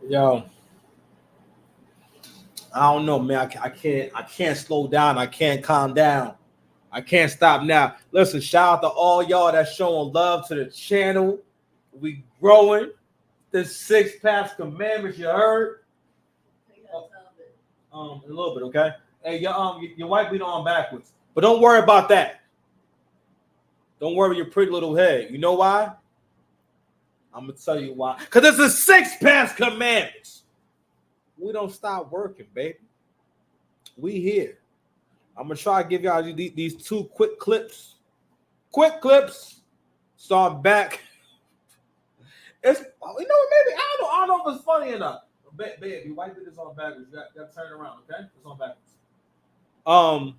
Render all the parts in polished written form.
Yo, I don't know, man. I can't slow down. I can't calm down. I can't stop now. Listen, shout out to all y'all that's showing love to the channel. We growing. The six past commandments you heard. A little bit, okay. Hey, your wife beat on backwards, but don't worry about that. Don't worry your pretty little head. You know why? I'm gonna tell you why. Cause it's the six past commandments. We don't stop working, baby. We here. I'm gonna try to give y'all these two quick clips. Quick clips. So I'm back. It's maybe I don't know if it's funny enough. Babe, you wipe this on backwards. You got to turn around, okay? It's on backwards. I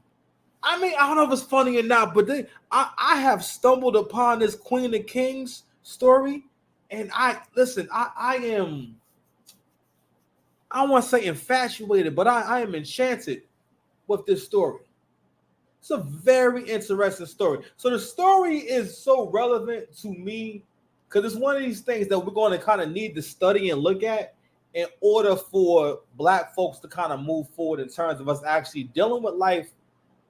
don't know if it's funny or not, but I have stumbled upon this Queen of Kings story, and I am, I don't want to say infatuated, but I am enchanted with this story. It's a very interesting story. So the story is so relevant to me because it's one of these things that we're going to kind of need to study and look at in order for Black folks to kind of move forward in terms of us actually dealing with life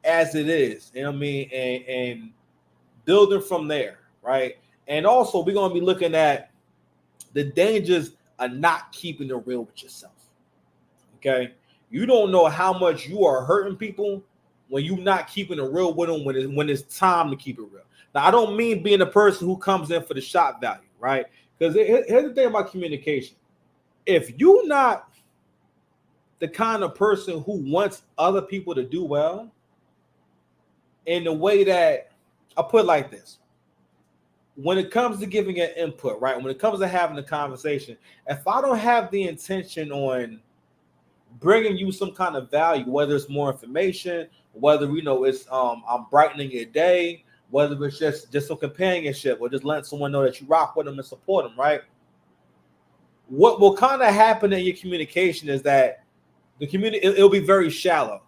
as it is. You know what I mean? And building from there, right? And also, we're going to be looking at the dangers of not keeping it real with yourself. Okay? You don't know how much you are hurting people when you're not keeping it real with them when it's time to keep it real. Now, I don't mean being a person who comes in for the shock value, right? Because here's the thing about communication. If you're not the kind of person who wants other people to do well, in the way that I'll put it like this. When it comes to giving an input, right? When it comes to having a conversation, if I don't have the intention on bringing you some kind of value, whether it's more information, whether it's I'm brightening your day, whether it's just some companionship or just letting someone know that you rock with them and support them, right? What will kind of happen in your communication is that the community it'll be very shallow.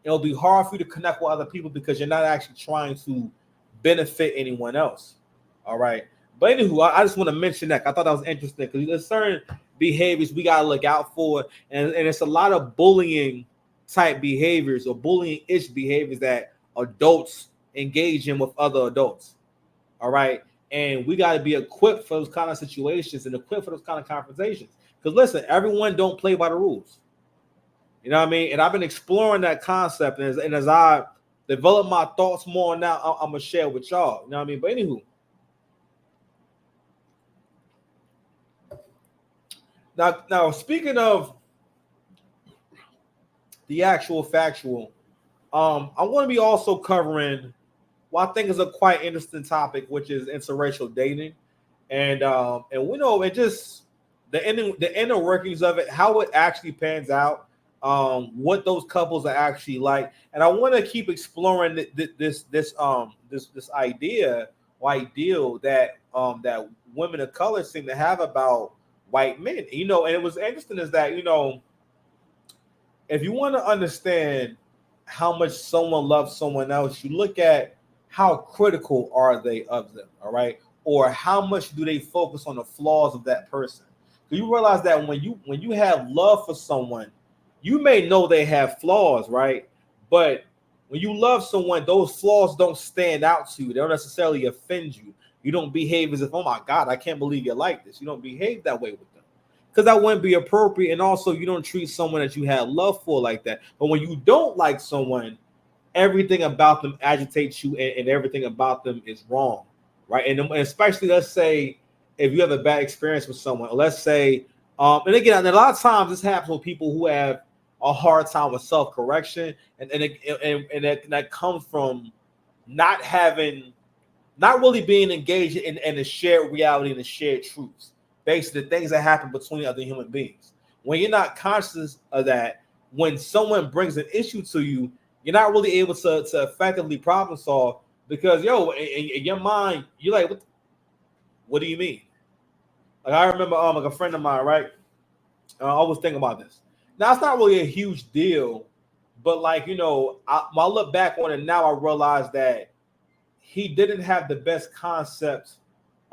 It'll be hard for you to connect with other people because you're not actually trying to benefit anyone else. All right. But anywho, I just want to mention that. I thought that was interesting because there's certain behaviors we got to look out for. And it's a lot of bullying type behaviors or bullying-ish behaviors that adults engage in with other adults. All right. And we got to be equipped for those kind of situations and equipped for those kind of conversations. Because listen, everyone don't play by the rules. You know what I mean? And I've been exploring that concept. And as I develop my thoughts more now, I'm going to share with y'all. You know what I mean? But anywho. Now speaking of the actual factual, I want to be also covering what I think is a quite interesting topic, which is interracial dating. And we know it just the inner workings of it, how it actually pans out, what those couples are actually like, and I want to keep exploring this idea or ideal that that women of color seem to have about white men. And it was interesting is that if you want to understand how much someone loves someone else, you look at how critical are they of them, all right, or how much do they focus on the flaws of that person. Do you realize that when you have love for someone, you may know they have flaws, right? But when you love someone, those flaws don't stand out to you. They don't necessarily offend you. You don't behave as if, oh my God, I can't believe you're like this. You don't behave that way with them because that wouldn't be appropriate. And also, you don't treat someone that you have love for like that. But when you don't like someone, everything about them agitates you, and everything about them is wrong, right? And especially, let's say, if you have a bad experience with someone, let's say, and again, a lot of times this happens with people who have a hard time with self-correction, and that comes from not really being engaged in the shared reality and the shared truths, basically the things that happen between other human beings. When you're not conscious of that, when someone brings an issue to you, you're not really able to effectively problem solve because in your mind, you're like, what do you mean? Like I remember like a friend of mine, right? I always think about this. Now it's not really a huge deal, but like when I look back on it now, I realize that he didn't have the best concept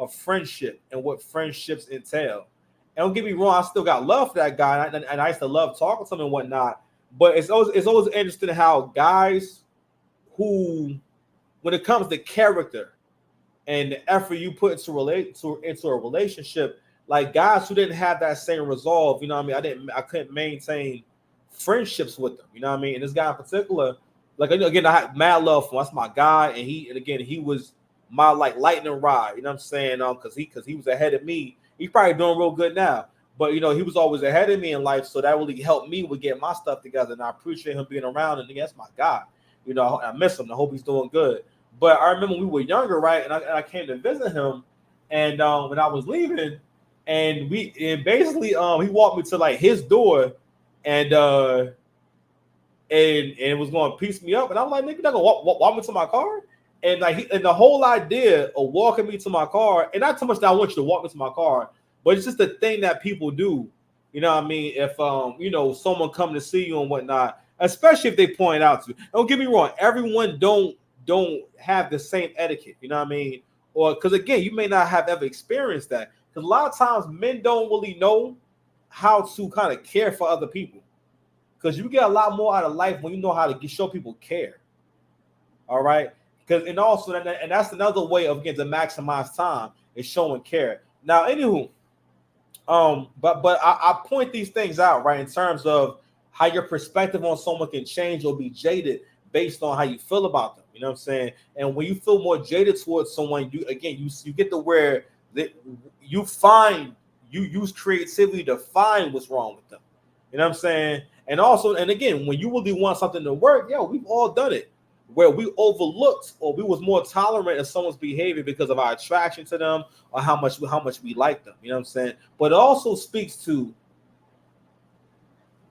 of friendship and what friendships entail. And don't get me wrong, I still got love for that guy, and I used to love talking to him and whatnot. But it's always interesting how guys who, when it comes to character and the effort you put into a relationship, like guys who didn't have that same resolve, you know what I mean? I couldn't maintain friendships with them, you know what I mean? And this guy in particular, like again, I had mad love for him. That's my guy, and again he was my like lightning rod, you know what I'm saying? Because he was ahead of me. He's probably doing real good now. But you know, he was always ahead of me in life, so that really helped me with getting my stuff together. And I appreciate him being around. And that's my guy. You know, I miss him. I hope he's doing good. But I remember when we were younger, right? And I came to visit him, and when I was leaving, and basically he walked me to like his door, and it was going to piece me up, and I'm like, nigga, you not gonna walk me to my car? And like, and the whole idea of walking me to my car, and not so much that I want you to walk me to my car, but it's just the thing that people do. You know what I mean? If you know, someone come to see you and whatnot, especially if they point out to you. Don't get me wrong, everyone don't have the same etiquette. You know what I mean? Or because again, you may not have ever experienced that. Because a lot of times men don't really know how to kind of care for other people. Because you get a lot more out of life when you know how to show people care. All right. Because and also and that's another way of getting to maximize time is showing care. Now, anywho, but I point these things out, right, in terms of how your perspective on someone can change or be jaded based on how you feel about them. You know what I'm saying? And when you feel more jaded towards someone, you get to where that you use creativity to find what's wrong with them. You know what I'm saying? And also, and again, when you really want something to work, we've all done it, where we overlooked or we was more tolerant of someone's behavior because of our attraction to them or how much we like them. You know what I'm saying? But it also speaks to,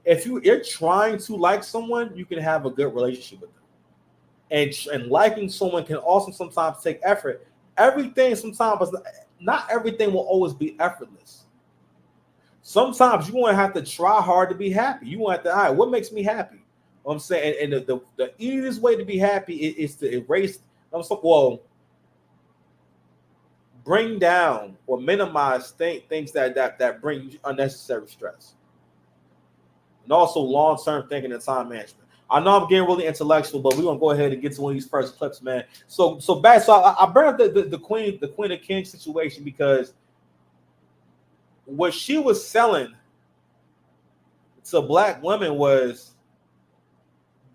if you're trying to like someone, you can have a good relationship with them. And liking someone can also sometimes take effort. Everything sometimes, not everything will always be effortless. Sometimes you're going to have to try hard to be happy. You want to, all right, what makes me happy? You know I'm saying, and the easiest way to be happy is to erase, bring down or minimize things that bring you unnecessary stress. And also long-term thinking and time management. I know I'm getting really intellectual, but we're gonna go ahead and get to one of these first clips, man. So I bring up the Queen of Kings situation because what she was selling to black women was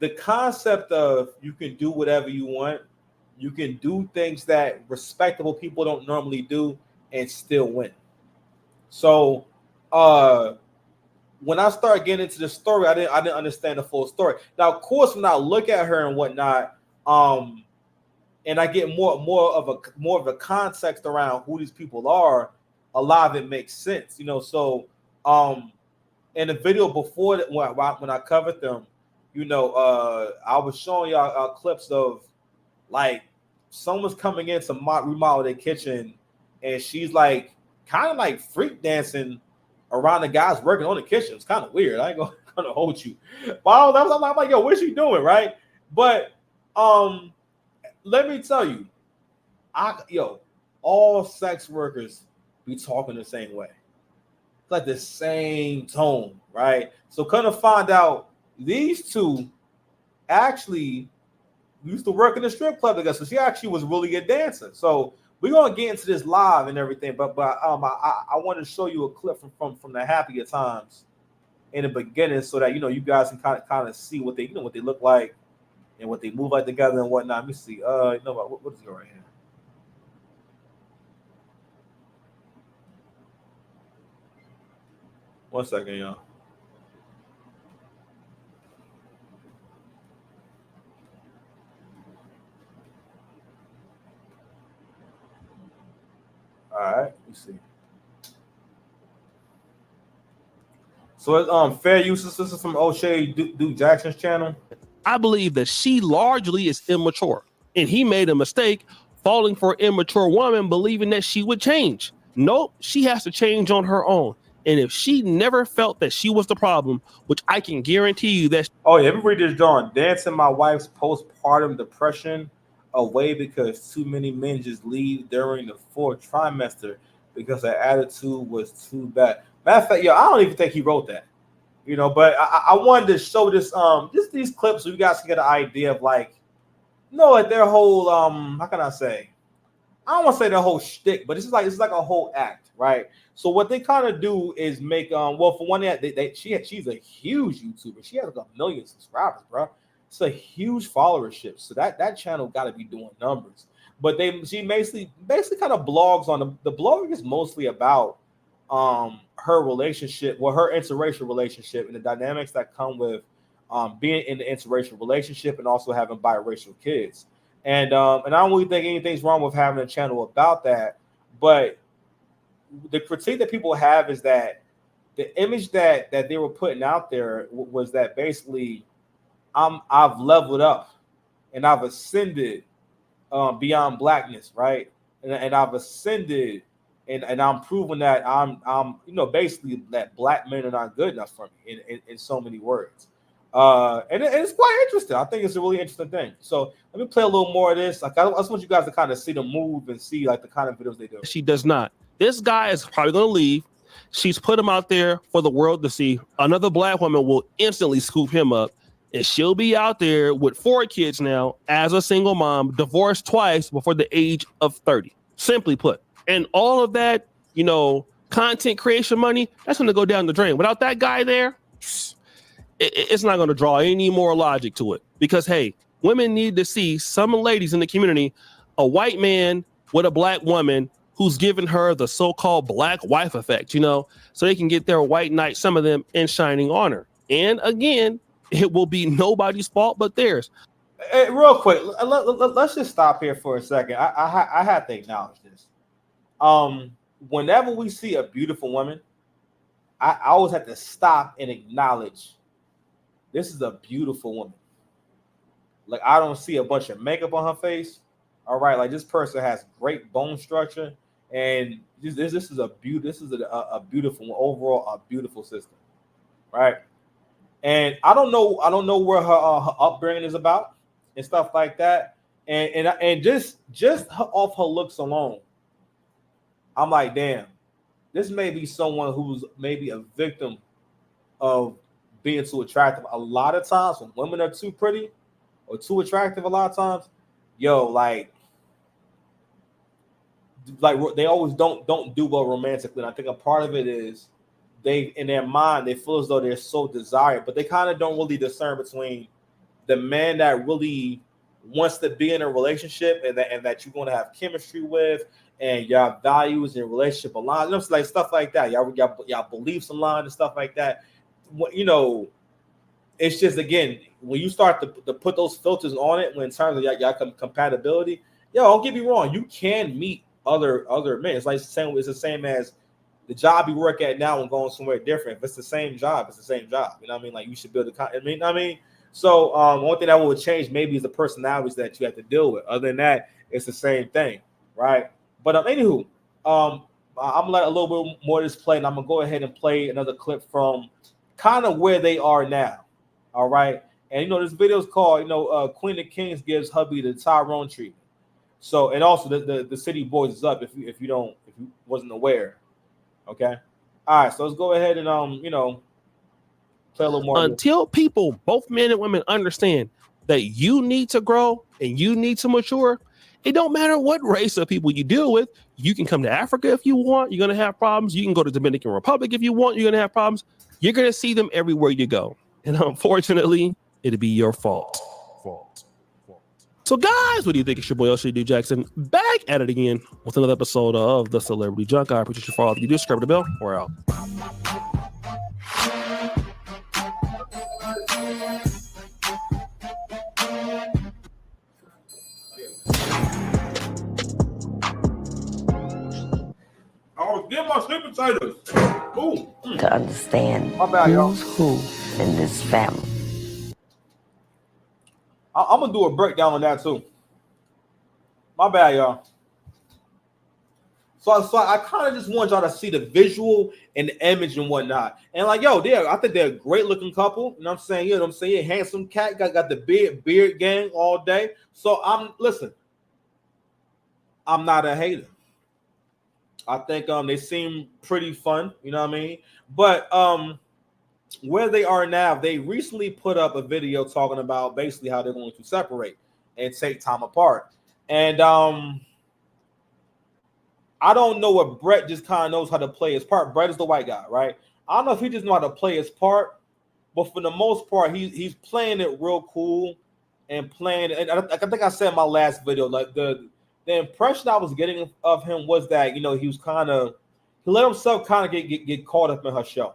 the concept of you can do whatever you want, you can do things that respectable people don't normally do and still win. So when I started getting into the story, I didn't understand the full story. Now, of course, when I look at her and whatnot, and I get more of a context around who these people are, a lot of it makes sense, you know. So in the video before that, when I covered them, you know, I was showing y'all clips of like someone's coming in to remodel their kitchen, and she's like kind of like freak dancing around the guys working on the kitchen. It's kind of weird. I ain't gonna hold you, but I'm like, yo, what's she doing, right? But let me tell you, all sex workers be talking the same way. It's like the same tone, right? So kind of find out these two actually used to work in the strip club together. So she actually was really a dancer. So we're gonna get into this live and everything, but I want to show you a clip from the happier times in the beginning, so that you know you guys can kind of see what they what they look like and what they move like together and whatnot. Let me see. What is it right here? One second, y'all. All right, let me see. So it's fair use. This is from O'Shea Duke Jackson's channel. I believe that she largely is immature, and he made a mistake falling for an immature woman, believing that she would change. Nope, she has to change on her own. And if she never felt that she was the problem, which I can guarantee you that. Oh yeah, let me read this, John. Dancing my wife's postpartum depression away because too many men just leave during the fourth trimester. because her attitude was too bad. Matter of fact, yo, I don't even think he wrote that. But I wanted to show this just these clips so you guys can get an idea of like, like their whole how can I say? I don't want to say the whole shtick, but it's like a whole act, right? So what they kind of do is make well, for one, she's a huge YouTuber. She has like 1 million subscribers, bro. It's a huge followership. So that channel got to be doing numbers. But she basically kind of blogs on the blog is mostly about her relationship, her interracial relationship, and the dynamics that come with being in the interracial relationship and also having biracial kids. And I don't really think anything's wrong with having a channel about that. But the critique that people have is that the image that they were putting out there was that basically I've leveled up and I've ascended beyond blackness, right? And I've ascended and I'm proving that I'm basically that black men are not good enough for me in so many words. And it's quite interesting. I think it's a really interesting thing. So let me play a little more of this. Like I just want you guys to kind of see the move and see like the kind of videos they do. She does not. This guy is probably going to leave. She's put him out there for the world to see. Another black woman will instantly scoop him up, and she'll be out there with 4 kids now as a single mom, divorced twice before the age of 30. Simply put. And all of that, content creation money, that's going to go down the drain. Without that guy there, it's not going to draw any more logic to it. Because, hey, women need to see some ladies in the community, a white man with a black woman who's given her the so-called black wife effect, so they can get their white knight, some of them, in shining honor. And again, it will be nobody's fault but theirs. Hey, real quick, let's just stop here for a second. I have to acknowledge this. Whenever we see a beautiful woman, I always have to stop and acknowledge this is a beautiful woman. Like I don't see a bunch of makeup on her face. All right, like this person has great bone structure, and this is a beautiful overall a beautiful system, right? And I don't know where her upbringing is about and stuff like that, and just off her looks alone, I'm like, damn, this may be someone who's maybe a victim of being too attractive. A lot of times when women are too pretty or too attractive, a lot of times, like they always don't do well romantically. And I think a part of it is they in their mind they feel as though they're so desired, but they kind of don't really discern between the man that really wants to be in a relationship and that you're going to have chemistry with and your values and relationship align, like stuff like that. Y'all beliefs align and stuff like that. It's just again when you start to put those filters on it, when in terms of y'all compatibility, don't get me wrong, you can meet other men. It's like it's the same as the job you work at now and going somewhere different. If it's the same job, it's the same job. You know what I mean? Like you should build So one thing that will change maybe is the personalities that you have to deal with. Other than that, it's the same thing, right? But anywho, I'm gonna let a little bit more of this play, and I'm gonna go ahead and play another clip from kind of where they are now. All right, and this video is called Queen of Kings gives hubby the Tyrone treatment. So and also the city boys is up if you wasn't aware. Okay, all right, so let's go ahead and play a little more. Until people, both men and women, understand that you need to grow and you need to mature, it don't matter what race of people you deal with. You can come to Africa if you want. You're going to have problems. You can go to Dominican Republic if you want. You're going to have problems. You're going to see them everywhere you go. And unfortunately, it'll be your fault. So guys, what do you think? It's your boy LCD Jackson back at it again with another episode of The Celebrity Junk. I appreciate you for all that you do. Subscribe to the bell. We're out. Get my sweet potatoes. Ooh. To understand who's who in this family. I'm gonna do a breakdown on that too. My bad, y'all. So I kind of just want y'all to see the visual and the image and whatnot. And like, I think they're a great looking couple. You know what I'm saying? Handsome cat, got the beard gang all day. So I'm not a hater. I think they seem pretty fun, you know what I mean? But where they are now, they recently put up a video talking about basically how they're going to separate and take time apart. And I don't know if Brett just kind of knows how to play his part. Brett is the white guy, right? I don't know if he just know how to play his part, but for the most part, he's playing it real cool and playing. And I think I said in my last video, like the impression I was getting of him was that he was he let himself kind of get caught up in her show,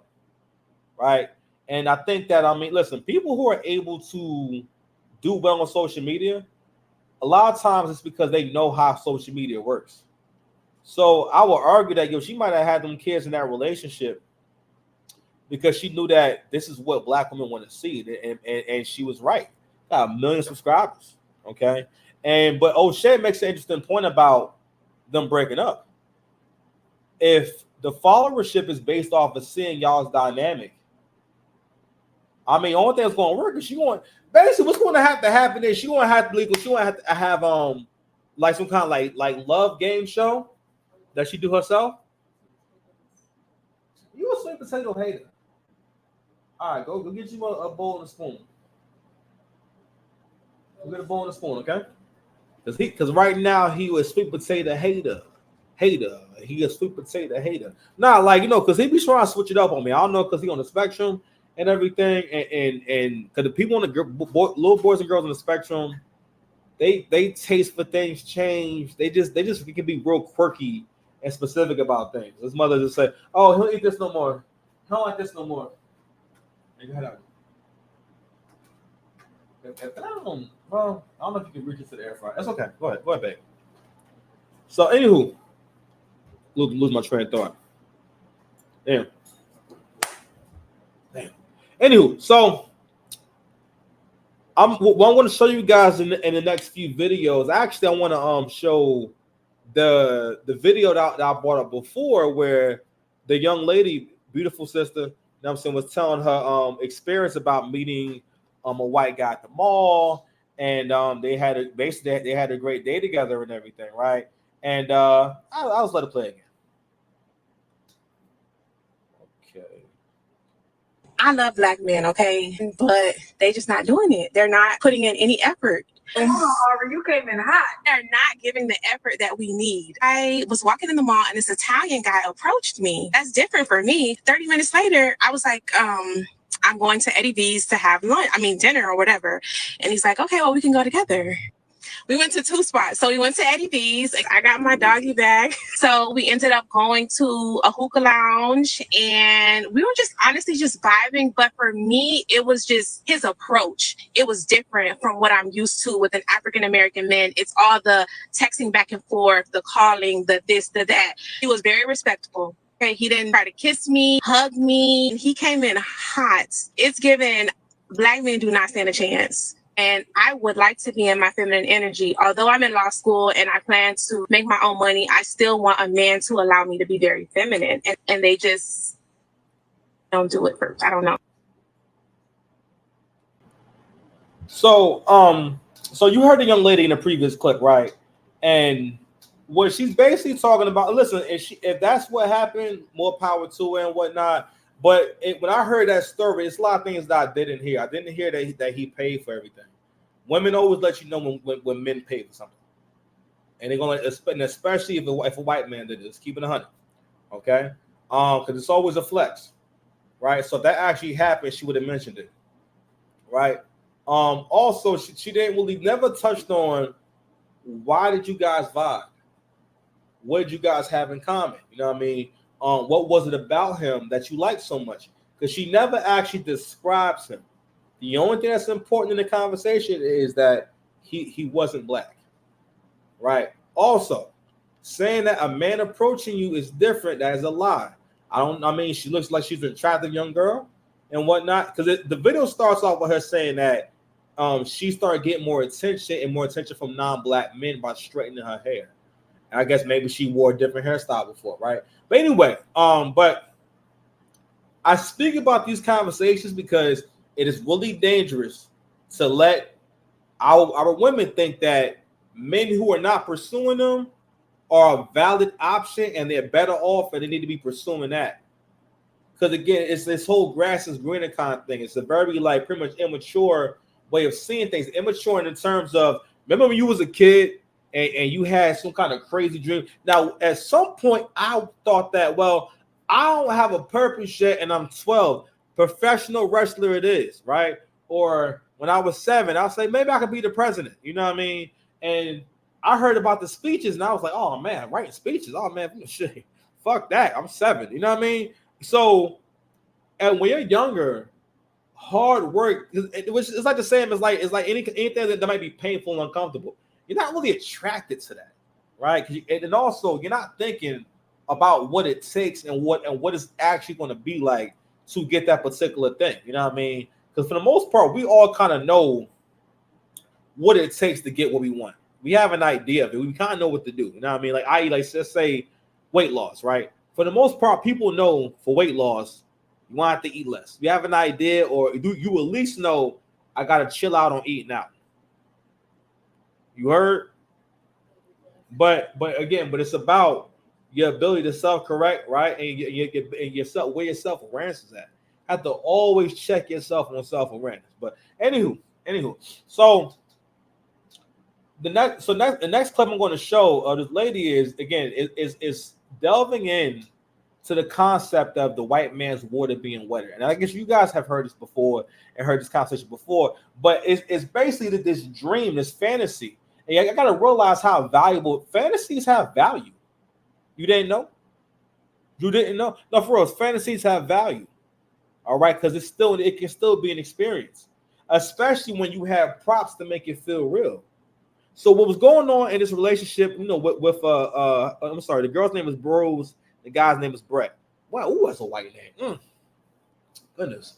right? And I think that listen, people who are able to do well on social media, a lot of times it's because they know how social media works. So I would argue that she might have had them kids in that relationship because she knew that this is what black women want to see, and she was right. Got 1 million subscribers, okay. But O'Shea makes an interesting point about them breaking up. If the followership is based off of seeing y'all's dynamic, only thing that's going to work is basically what's going to have to happen is she going to have to have like some kind of like love game show that she do herself. You a sweet potato hater. All right, go get you a bowl and a spoon. Go get a bowl and a spoon, okay? Because right now he was sweet potato hater. He a sweet potato hater. Nah, because he be trying to switch it up on me. I don't know because he on the spectrum and everything, and because the people on the little boys and girls on the spectrum, they taste for things change. They just can be real quirky and specific about things. His mother just said, "Oh, he'll eat this no more. He don't like this no more." Go ahead out. If I don't know if you can reach it to the air fryer. That's okay. Go ahead, babe. So, anywho, lose my train of thought. Damn. Anywho, so what I'm going to show you guys in the next few videos. Actually, I want to show the video that I brought up before, where the young lady, beautiful sister, was telling her experience about meeting a white guy at the mall, and they had a great day together and everything, right? And I was let it play again. Okay. I love black men, okay, but they just not doing it. They're not putting in any effort. Aubrey, you came in hot. They're not giving the effort that we need. I was walking in the mall and this Italian guy approached me. That's different for me. 30 minutes later, I was like, I'm going to Eddie V's to have dinner or whatever. And he's like, okay, well, we can go together. We went to 2 spots. So we went to Eddie V's. I got my doggy bag. So we ended up going to a hookah lounge and we were just honestly just vibing. But for me, it was just his approach. It was different from what I'm used to with an African-American man. It's all the texting back and forth, the calling, the this, the that. He was very respectful. Okay, he didn't try to kiss me, hug me. He came in hot. It's given black men do not stand a chance. And I would like to be in my feminine energy. Although I'm in law school and I plan to make my own money, I still want a man to allow me to be very feminine. And they just don't do it first. I don't know. So, so you heard the young lady in the previous clip, right? And what she's basically talking about, listen, if that's what happened, more power to her and whatnot. But when I heard that story, it's a lot of things that I didn't hear. I didn't hear that he paid for everything. Women always let you know when men pay for something, and they're gonna, especially if a white man did this, keep it 100, okay? Because it's always a flex, right? So if that actually happened, she would have mentioned it, right? Also, she didn't really never touched on why did you guys vibe? What did you guys have in common? You know what I mean? What was it about him that you liked so much? Because she never actually describes him. The only thing that's important in the conversation is that he wasn't black, right? Also, saying that a man approaching you is different, that is a lie. She looks like she's an attractive young girl and whatnot. Because the video starts off with her saying that she started getting more attention from non-black men by straightening her hair. I guess maybe she wore a different hairstyle before, right? But anyway, but I speak about these conversations because it is really dangerous to let our women think that men who are not pursuing them are a valid option and they're better off, and they need to be pursuing that. Because again, it's this whole grass is greener kind of thing. It's a very like pretty much immature way of seeing things. Immature in terms of, remember when you was a kid and you had some kind of crazy dream. Now, at some point, I thought that, well, I don't have a purpose yet, and I'm 12. Professional wrestler it is, right? Or when I was 7, I was like, maybe I could be the president. You know what I mean? And I heard about the speeches, and I was like, oh man, writing speeches. Oh man, shit, fuck that. I'm 7. You know what I mean? So, and when you're younger, hard work, which is like the same as like, it's like anything that might be painful and uncomfortable. You're not really attracted to that, right? And also, you're not thinking about what it takes and what it's actually going to be like to get that particular thing. You know what I mean? Because for the most part, we all kind of know what it takes to get what we want. We have an idea of it. We kind of know what to do. You know what I mean? Like let's say weight loss, right? For the most part, people know for weight loss, you want to eat less. You have an idea, or do you at least know I gotta chill out on eating out. You heard? But it's about your ability to self-correct, right? And yourself, where your self-awareness is at. Have to always check yourself on self-awareness. But anywho, so the next clip I'm going to show this lady is delving in to the concept of the white man's water being wetter. And I guess you guys have heard this before and heard this conversation before, but it's basically this dream, this fantasy. And I got to realize how valuable fantasies have value. You didn't know? You didn't know? No, for us, fantasies have value. All right, because it can still be an experience, especially when you have props to make it feel real. So what was going on in this relationship, with I'm sorry, the girl's name is Bros, the guy's name is Brett. Wow, ooh, that's a white name. Goodness.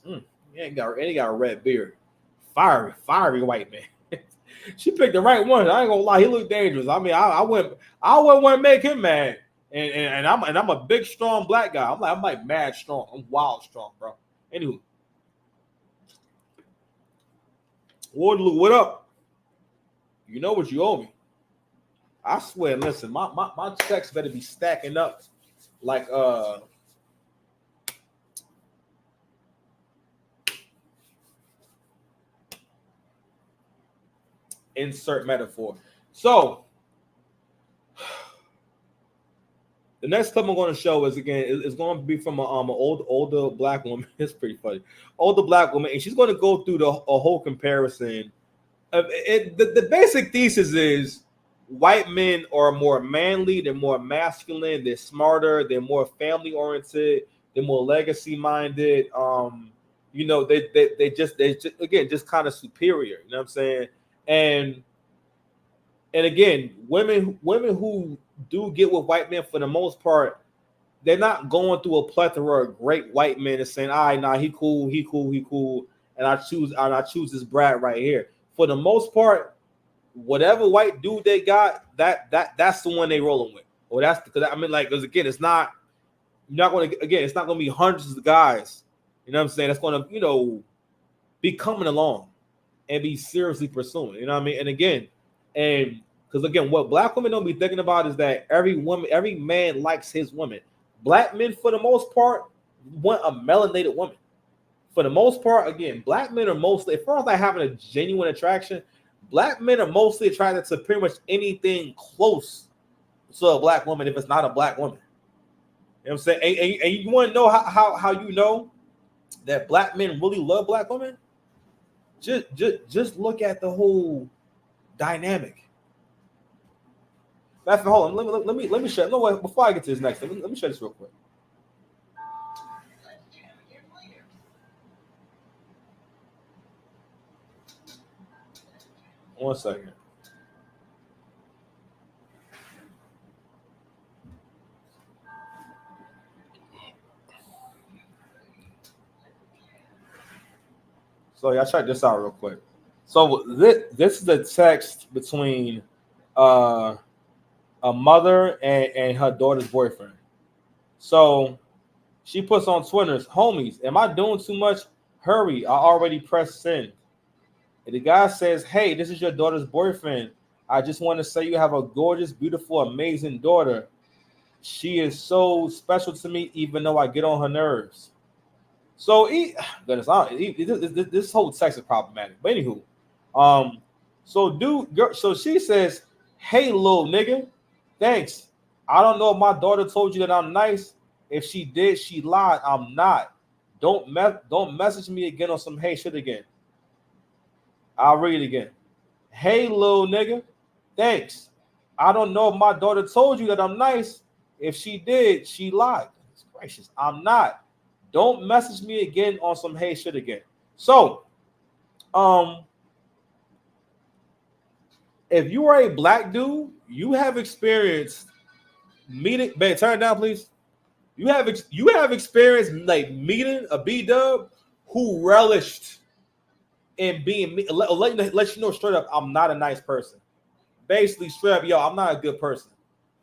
He got a red beard. Fiery white man. She picked the right one. I ain't gonna lie, he looked dangerous. I mean, I wouldn't want to make him mad. And I'm a big, strong black guy. I'm like mad strong. I'm wild strong, bro. Anywho. Waterloo, what up? You know what you owe me. I swear, listen, my checks better be stacking up like insert metaphor. So the next clip I'm going to show is going to be from an older black woman. It's pretty funny. Older black woman, and she's going to go through a whole comparison. The basic thesis is white men are more manly, they're more masculine, they're smarter, they're more family oriented, they're more legacy minded. They just kind of superior. You know what I'm saying? And again, women who do get with white men, for the most part, they're not going through a plethora of great white men and saying, "All right, nah, he cool, and I choose this brat right here." For the most part, whatever white dude they got, that's the one they rolling with. Or that's because again, it's not it's not going to be hundreds of guys. You know what I'm saying? That's going to be coming along and be seriously pursuing. You know what I mean? And again, because again, what black women don't be thinking about is that every man likes his woman. Black men, for the most part, want a melanated woman. For the most part, again, black men are mostly, as far as like having a genuine attraction, black men are mostly attracted to pretty much anything close to a black woman if it's not a black woman. You know what I'm saying? And you want to know how you know that black men really love black women? Just look at the whole dynamic. Hold on, let me share. No, wait, before I get to this next, let me share this real quick. One second. So y'all check this out real quick. So this is the text between a mother and her daughter's boyfriend. So she puts on Twitter, "Homies, am I doing too much? Hurry, I already pressed send." And the guy says, "Hey, this is your daughter's boyfriend. I just want to say you have a gorgeous, beautiful, amazing daughter. She is so special to me, even though I get on her nerves. So, this whole text is problematic. But anywho, so she says, "Hey, little nigga, thanks. I don't know if my daughter told you that I'm nice. If she did, she lied. I'm not. Don't message me again on some hey shit again. I'll read it again. Hey, little nigga, thanks. I don't know if my daughter told you that I'm nice. If she did, she lied. It's gracious. I'm not. Don't message me again on some hey shit again." So, if you are a black dude, you have experienced meeting. Babe, turn it down, please. You have experienced like meeting a B dub who relished in being me. Let you know straight up, I'm not a nice person. Basically, straight up, yo, I'm not a good person.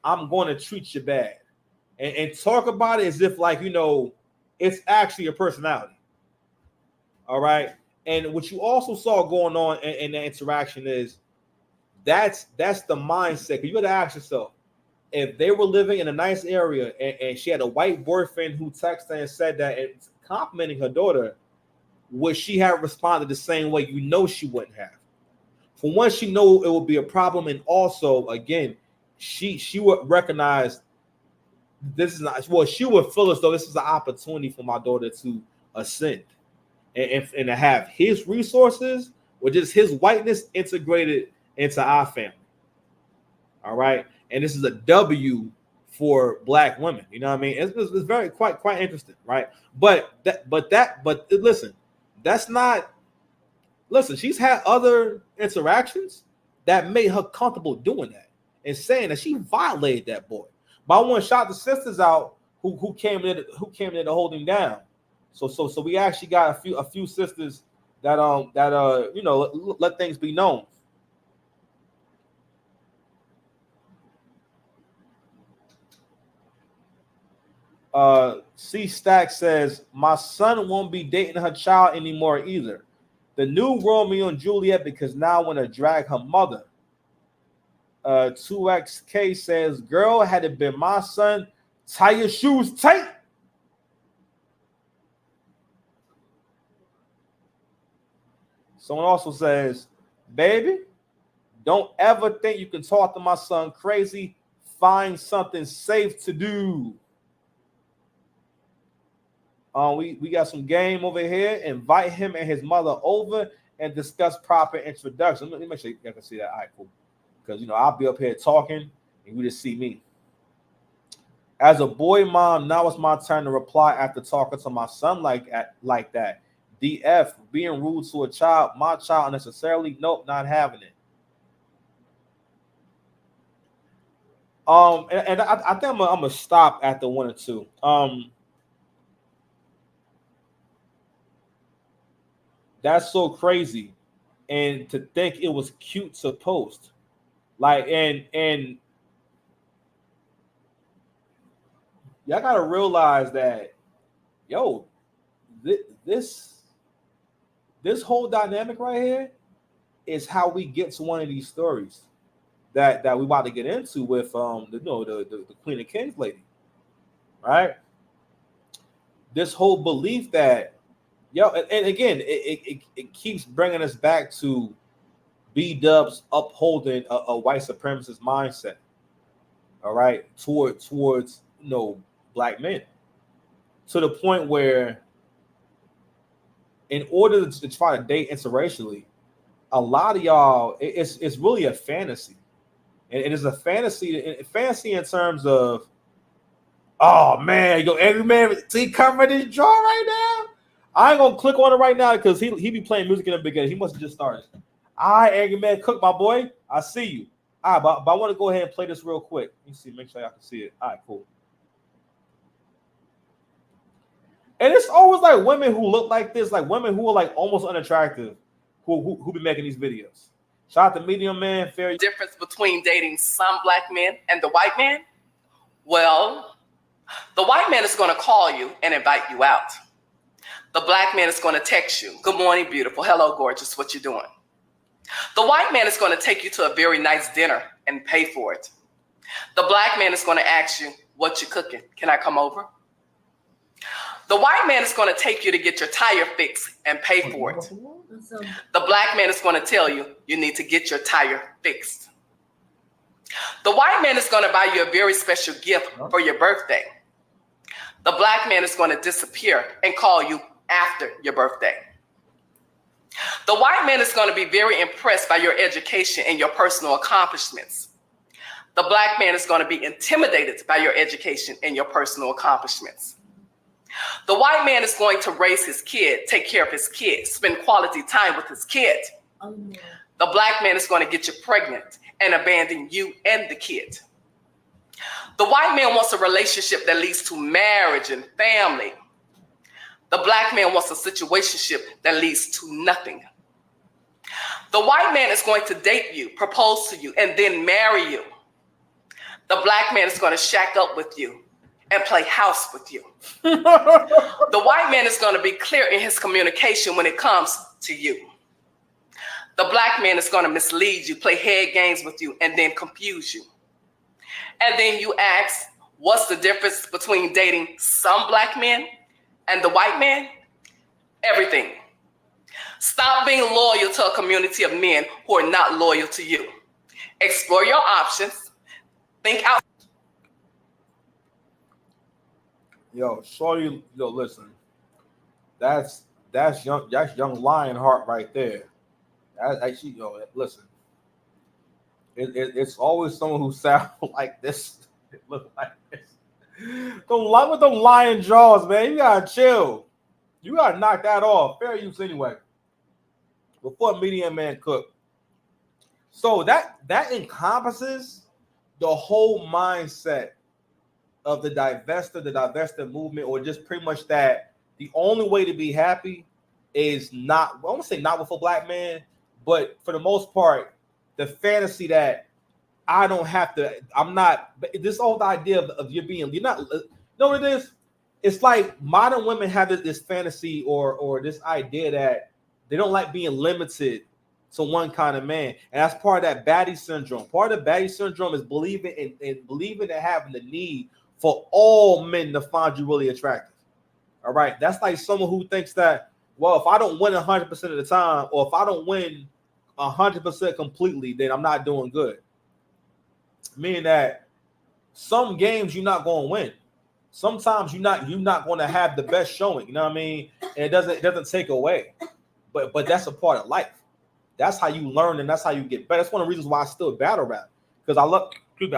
I'm going to treat you bad, and talk about it as if like it's actually a personality. All right. And what you also saw going on in the interaction is that's the mindset. You got to ask yourself, if they were living in a nice area and she had a white boyfriend who texted and said that and complimenting her daughter, would she have responded the same way? She wouldn't have. For one, she know it would be a problem, and also, again, she would recognize this is not. Well, she would feel as though this is an opportunity for my daughter to ascend and to have his resources or just his whiteness integrated into our family. All right, and this is a W for black women. You know what I mean? It's very quite interesting, right? But listen, that's not. Listen, she's had other interactions that made her comfortable doing that and saying that she violated that boy. But I want to shout the sisters out who came in to hold him down. So we actually got a few sisters that let things be known. C Stack says my son won't be dating her child anymore either. The new Romeo and Juliet because now I want to drag her mother. 2XK says, girl, had it been my son, tie your shoes tight. Someone also says, baby, don't ever think you can talk to my son crazy. Find something safe to do. We got some game over here. Invite him and his mother over and discuss proper introduction. Let me make sure you can see that. All right, cool. Because I'll be up here talking and you just see me. As a boy mom, now it's my turn to reply after talking to my son like that. DF, being rude to a child, my child unnecessarily. Nope, not having it. And I think I'm gonna stop after 1 or 2. That's so crazy, and to think it was cute to post, like, and y'all gotta realize that, yo, this whole dynamic right here is how we get to one of these stories that we about to get into with the Queen of Kings lady, right? This whole belief that, yo, and again, it keeps bringing us back to B-dubs upholding a white supremacist mindset, all right, towards black men, to the point where in order to try to date interracially, a lot of y'all, it's really a fantasy. And it is a fantasy in terms of, oh man, angry man, see cover this draw right now. I ain't gonna click on it right now because he be playing music in the beginning. He must have just started. All right, angry man, cook my boy. I see you. All right, but I want to go ahead and play this real quick. Let me see, make sure y'all can see it. All right, cool. And it's always like women who look like this, like women who are like almost unattractive, who be making these videos. Shout out to Medium Man. Fair difference between dating some black men and the white man? Well, the white man is going to call you and invite you out. The black man is going to text you. Good morning, beautiful. Hello, gorgeous. What you doing? The white man is going to take you to a very nice dinner and pay for it. The black man is going to ask you, what you cooking? Can I come over? The white man is going to take you to get your tire fixed and pay for it. The black man is going to tell you, you need to get your tire fixed. The white man is going to buy you a very special gift for your birthday. The black man is going to disappear and call you after your birthday. The white man is going to be very impressed by your education and your personal accomplishments. The black man is going to be intimidated by your education and your personal accomplishments. The white man is going to raise his kid, take care of his kid, spend quality time with his kid. The black man is going to get you pregnant and abandon you and the kid. The white man wants a relationship that leads to marriage and family. The black man wants a situationship that leads to nothing. The white man is going to date you, propose to you, and then marry you. The black man is going to shack up with you and play house with you. The white man is going to be clear in his communication when it comes to you. The black man is going to mislead you, play head games with you, and then confuse you. And then you ask, what's the difference between dating some black men and the white man? Everything. Stop being loyal to a community of men who are not loyal to you. Explore your options. Think out. Yo, shorty, yo, listen. That's young Lionheart right there. That's actually, yo, listen. It's always someone who sounds like this. It look like this. Don't lie with them lion jaws, man. You gotta chill. You gotta knock that off. Fair use anyway. Before Medium Man cook. So that encompasses the whole mindset of the divester movement, or just pretty much that the only way to be happy is not, I won't say not with a black man, but for the most part, the fantasy that I don't have to, I'm not, this old idea of you're not, you know what it is? It's like modern women have this fantasy or this idea that they don't like being limited to one kind of man. And that's part of that baddie syndrome. Part of the baddie syndrome is believing and having the need for all men to find you really attractive. All right. That's like someone who thinks that, well, if I don't win 100% of the time, or if I don't win 100% completely, then I'm not doing good. Meaning that some games you're not going to win. Sometimes you're not going to have the best showing. You know what I mean? And it doesn't take away. But that's a part of life. That's how you learn, and that's how you get better. That's one of the reasons why I still battle rap, because I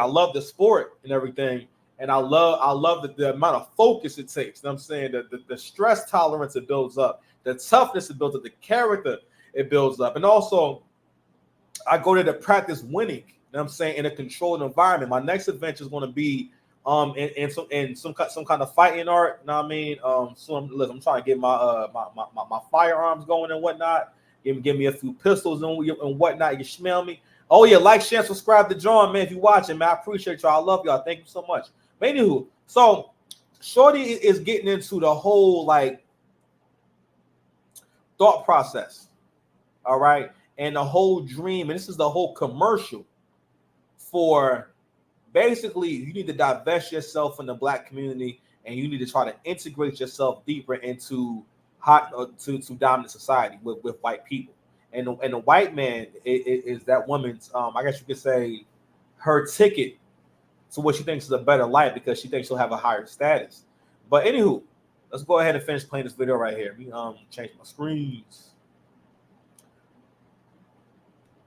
love the sport and everything, and I love the amount of focus it takes. You know what I'm saying? The stress tolerance it builds up, the toughness it builds up, the character it builds up, and also I go there to practice winning. You know what I'm saying? In a controlled environment. My next adventure is going to be in some kind of fighting art. You know what I mean? So I'm trying to get my firearms going and whatnot. Give me a few pistols and whatnot. You smell me? Oh yeah, like, share, subscribe to John, man. If you're watching, man, I appreciate y'all. I love y'all. Thank you so much. But anywho, so Shorty is getting into the whole like thought process. All right, and the whole dream, and this is the whole commercial for basically you need to divest yourself from the black community, and you need to try to integrate yourself deeper into to dominant society with white people, and the white man is that woman's I guess you could say her ticket to what she thinks is a better life, because she thinks she'll have a higher status. But anywho, let's go ahead and finish playing this video right here. Let me change my screens.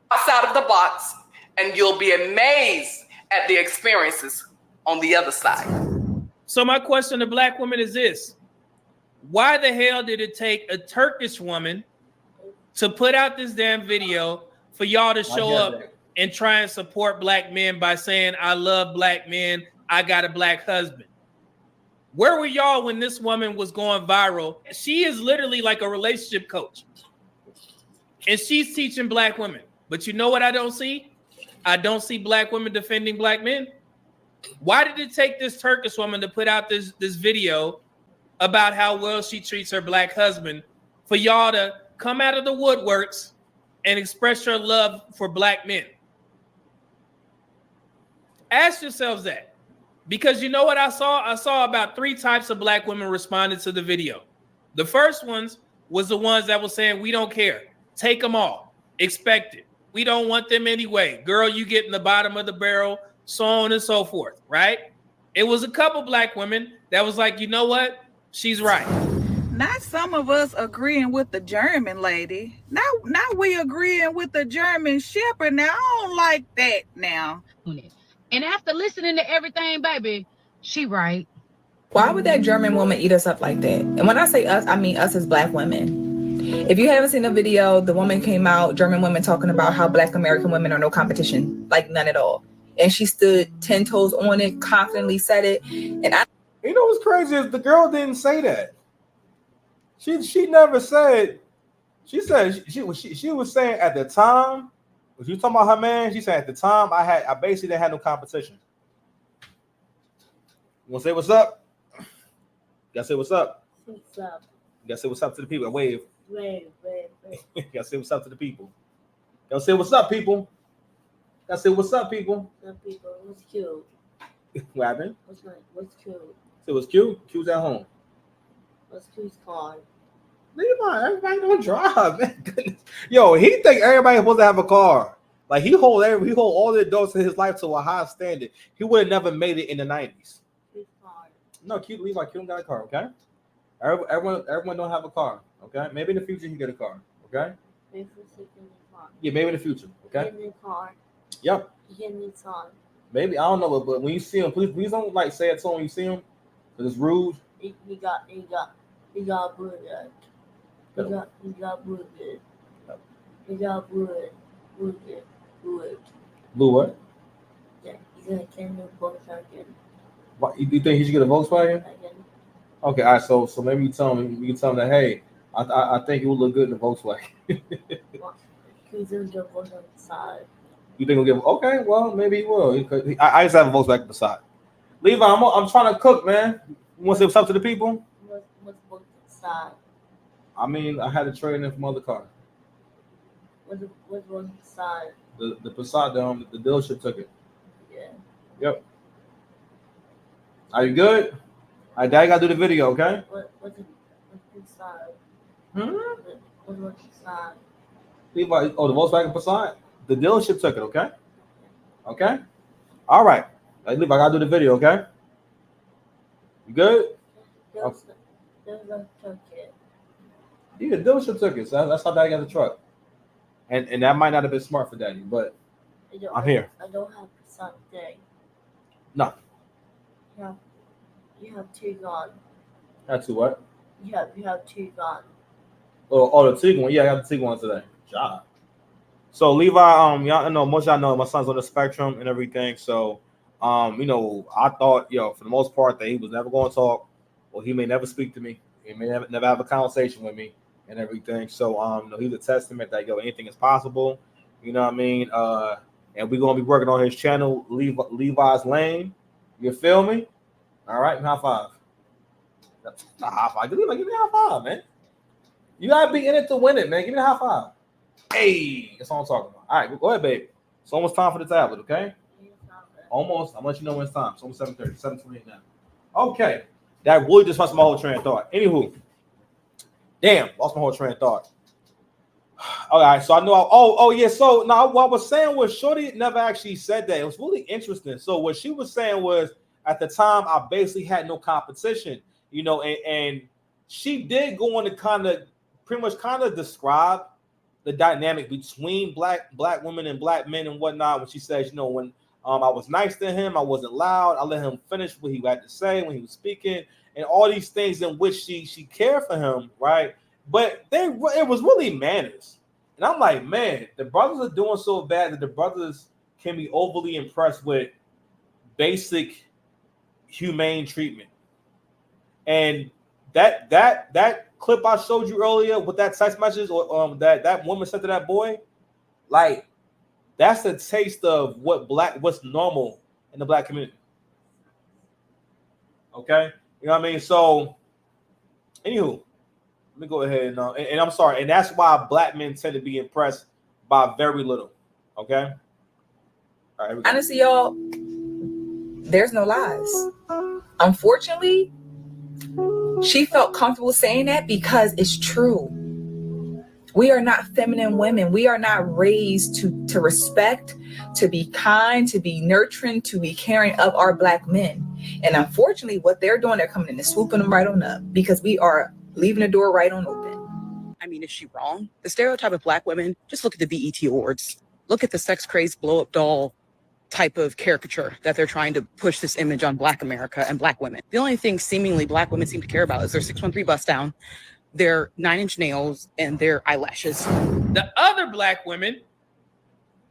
Outside of the box, and you'll be amazed at the experiences on the other side. So my question to black women is this: why the hell did it take a Turkish woman to put out this damn video for y'all to show up and try and support black men by saying, I love black men, I got a black husband? Where were y'all when this woman was going viral? She is literally like a relationship coach, and she's teaching black women. But you know what I don't see? I don't see black women defending black men. Why did it take this Turkish woman to put out this video about how well she treats her black husband for y'all to come out of the woodworks and express your love for black men? Ask yourselves that. Because you know what I saw? I saw about 3 types of black women responding to the video. The first ones was the ones that were saying, we don't care. Take them all. Expect it. We don't want them anyway. Girl, you get in the bottom of the barrel, so on and so forth, right? It was a couple black women that was like, you know what? She's right. Not some of us agreeing with the German lady. Now we agreeing with the German shepherd. Now, I don't like that now. And after listening to everything, baby, she right. Why would that German woman eat us up like that? And when I say us, I mean us as black women. If you haven't seen the video, the woman came out, German women, talking about how black American women are no competition, like none at all. And she stood 10 toes on it, confidently said it. And you know what's crazy is the girl didn't say that. She never said. She said she was saying at the time. When she was talking about her man, she said at the time I basically didn't have no competition. You wanna say what's up? You gotta say what's up. What's up? You gotta say what's up to the people. Wave. Wave. You gotta say what's up to the people. You gotta say what's up, people. You gotta say what's up, people. Some people, what's cute? What happened? What's cute? Say what's cute? Cute's at home. What's cute's car? Leave on. Everybody don't drive, man. Goodness. Yo, he think everybody's supposed to have a car. Like he hold all the adults in his life to a high standard. He would have never made it in the 90s. No, cute Levi, cute got a car, okay? Everyone don't have a car, okay? Maybe in the future he get a car, okay? Yeah, maybe in the future, okay? Get a car. Yep. Get a car. Maybe I don't know, but when you see him, please don't like say it so when you see him, because it's rude. He got blue. He got blue. He got blue. Blue what? Yeah, he's gonna get a Volkswagen. What, you think he should get a Volkswagen? Okay, all right. So maybe you can tell him that, hey, I think he would look good in a Volkswagen. He's gonna get a Volkswagen side. You think he'll give? Okay, well maybe he will. I used to have a Volkswagen beside. Levi, I'm trying to cook, man. You want to say what's up to the people? What's Volkswagen side? I mean, I had to trade in from other car. What's Volkswagen side? The Passat, the dealership took it. Yeah. Yep. Are you good? All right, Dad, gotta do the video, okay? What's side? What's side? Levi, the Volkswagen Passat, the dealership took it, okay? Okay. All right. Levi, I gotta do the video, okay? You good? Dealership took it. Yeah, the dealership took it. So that's how Daddy got the truck. And that might not have been smart for Daddy, but I'm here. I don't have Passat today. No. Yeah. You have 2 gone. Had to what? You have 2 gone. Oh, the Tiguan. Yeah, I got the Tiguan today. Job. So Levi, y'all know, most of y'all know my son's on the spectrum and everything. So, I thought, for the most part, that he was never going to talk, or he may never speak to me. He may never have a conversation with me and everything. So, he's a testament that anything is possible. You know what I mean? And we're gonna be working on his channel, Levi's Lane. You feel me? All right, high five. High five. Give me a high five, man. You gotta be in it to win it, man. Give me a high five. Hey, that's what I'm talking about. All right, go ahead, babe. It's almost time for the tablet, okay? Almost. I'll let you know when it's time. It's almost 7:30, 7:28 now. Okay. That really just lost my whole train of thought. Anywho. Damn, lost my whole train of thought. All right, so I know. Yeah. So now what I was saying was Shorty never actually said that. It was really interesting. So what she was saying was at the time I basically had no competition, and she did go on to pretty much describe the dynamic between black women and black men and whatnot. When she says, when I was nice to him, I wasn't loud. I let him finish what he had to say when he was speaking, and all these things in which she cared for him, right? But it was really manners. And I'm like, man, the brothers are doing so bad that the brothers can be overly impressed with basic humane treatment. And that clip I showed you earlier with that text message or that woman sent to that boy, like that's a taste of what's normal in the black community. Okay, you know what I mean? So, anywho, let me go ahead and I'm sorry, and that's why black men tend to be impressed by very little. Okay. All right. Honestly, y'all, there's no lies. Unfortunately, she felt comfortable saying that because it's true. We are not feminine women. We are not raised to respect, to be kind, to be nurturing, to be caring of our Black men. And unfortunately, what they're doing, they're coming in and swooping them right on up because we are leaving the door right on open. I mean, is she wrong? The stereotype of Black women, just look at the BET Awards. Look at the sex crazed blow up doll type of caricature that they're trying to push this image on Black America and Black women. The only thing seemingly Black women seem to care about is their 613 bust down, their 9-inch nails, and their eyelashes. The other Black women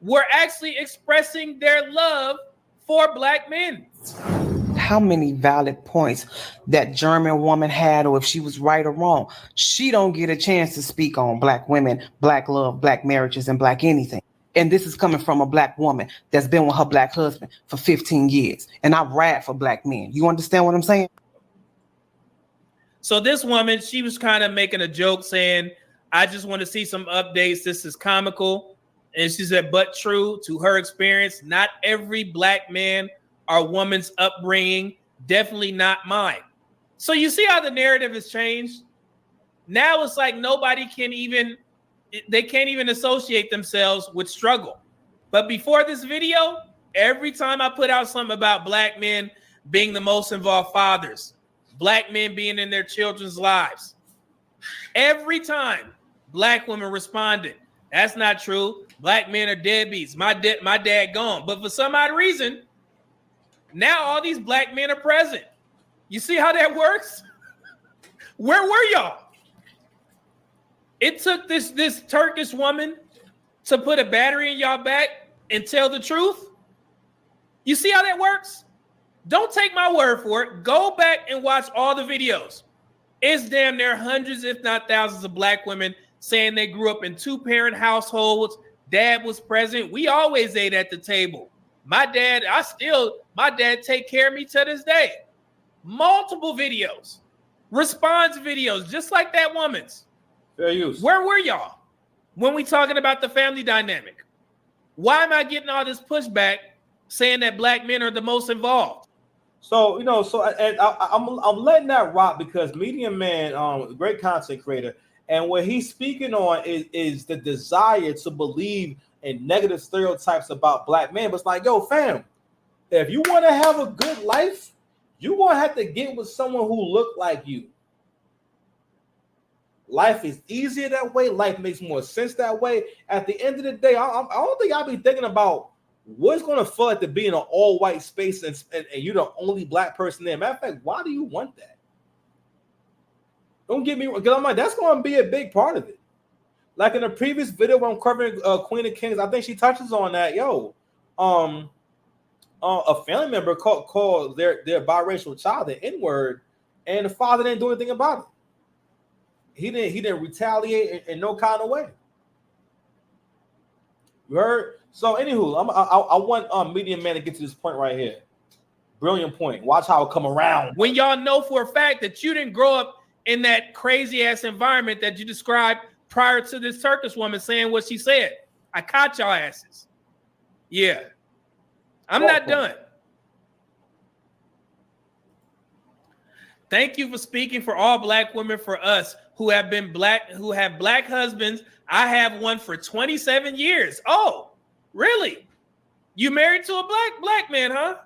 were actually expressing their love for Black men. How many valid points that German woman had, or if she was right or wrong. She don't get a chance to speak on Black women, Black love, Black marriages, and Black anything. And this is coming from a Black woman that's been with her Black husband for 15 years. And I ride for Black men. You understand what I'm saying? So this woman, she was kind of making a joke saying, I just want to see some updates. This is comical. And she said, but true to her experience, not every Black man or woman's upbringing, definitely not mine. So you see how the narrative has changed? Now it's like they can't even associate themselves with struggle. But before this video, every time I put out something about Black men being the most involved fathers, Black men being in their children's lives, every time Black women responded, that's not true. Black men are deadbeats. My dad gone. But for some odd reason, now all these Black men are present. You see how that works? Where were y'all? It took this Turkish woman to put a battery in y'all back and tell the truth. You see how that works? Don't take my word for it. Go back and watch all the videos. It's damn near hundreds, if not thousands, of Black women saying they grew up in 2-parent households. Dad was present. We always ate at the table. My dad take care of me to this day. Multiple videos, response videos, just like that woman's. Fair use. Where were y'all when we talking about the family dynamic? Why am I getting all this pushback saying that Black men are the most involved? So, I'm letting that rock because Medium Man, great content creator, and what he's speaking on is the desire to believe in negative stereotypes about Black men. But it's like, yo, fam, if you want to have a good life, you're going to have to get with someone who look like you. Life is easier that way. Life makes more sense that way. At the end of the day, I don't think I'll be thinking about what's going to feel like to be in an all-white space and you're the only Black person there. Matter of fact, why do you want that? Don't get me wrong, because I'm like, that's going to be a big part of it. Like in the previous video when I'm covering Queen of Kings, I think she touches on that. A family member called their biracial child the N-word, and the father didn't do anything about it. He didn't retaliate in no kind of way. You heard? So, anywho, I want Medium Man to get to this point right here. Brilliant point. Watch how it come around. When y'all know for a fact that you didn't grow up in that crazy ass environment that you described prior to this Turkish woman saying what she said. I caught y'all asses. Yeah. I'm not done. Thank you for speaking for all Black women, for us who have Black husbands. I have one for 27 years. Oh, really? You married to a black man, huh?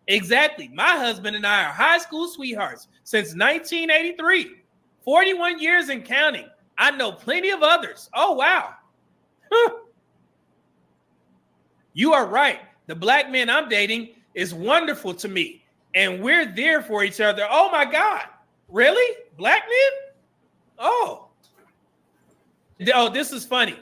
Exactly. My husband and I are high school sweethearts since 1983. 41 years and counting. I know plenty of others. Oh, wow. Huh. You are right. The Black man I'm dating is wonderful to me, and we're there for each other. Oh, my God. Really? Black men? Oh, this is funny.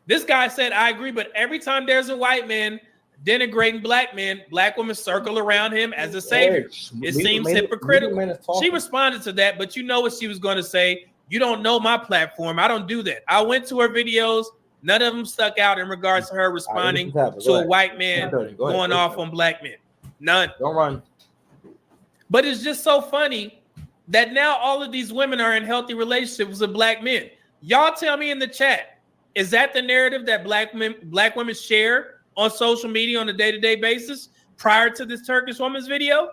This guy said, I agree, but every time there's a white man denigrating Black men, Black women circle around him as a savior. It seems hypocritical. She responded to that, but you know what she was going to say. You don't know my platform. I don't do that. I went to her videos. None of them stuck out in regards to her responding to a white man going off on Black men. None. Don't run. But it's just so funny that now all of these women are in healthy relationships with Black men. Y'all tell me in the chat, Is that the narrative that black women share on social media on a day-to-day basis prior to this Turkish woman's video?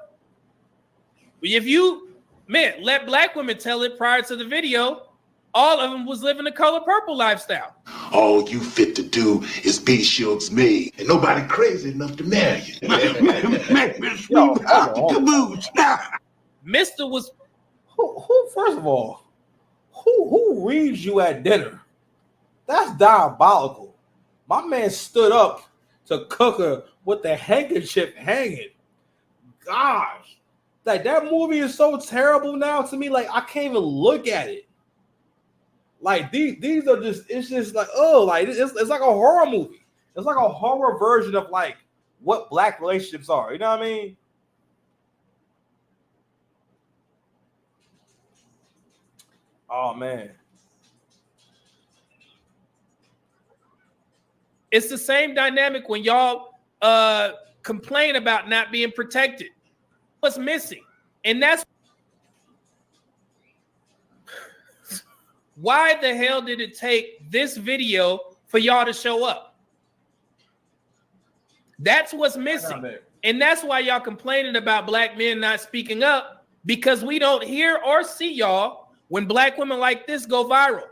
If you, let black women tell it prior to the video, all of them was living the color purple lifestyle. All you fit to do is be Suge's maid, and nobody crazy enough to marry you. Make me sweep out the caboose. Mr. was who first of all, who reads you at dinner? That's diabolical. My man stood up to cook her with the handkerchief hanging. Gosh, like that movie is so terrible now to me. Like I can't even look at it. Like these are just, it's just like, oh, like it's like a horror movie. It's like a horror version of like what black relationships are. You know what I mean? Oh man. It's the same dynamic when y'all complain about not being protected. What's missing? And that's why the hell did it take this video for y'all to show up? That's what's missing. And that's why y'all complaining about black men not speaking up, because we don't hear or see y'all when black women like this go viral.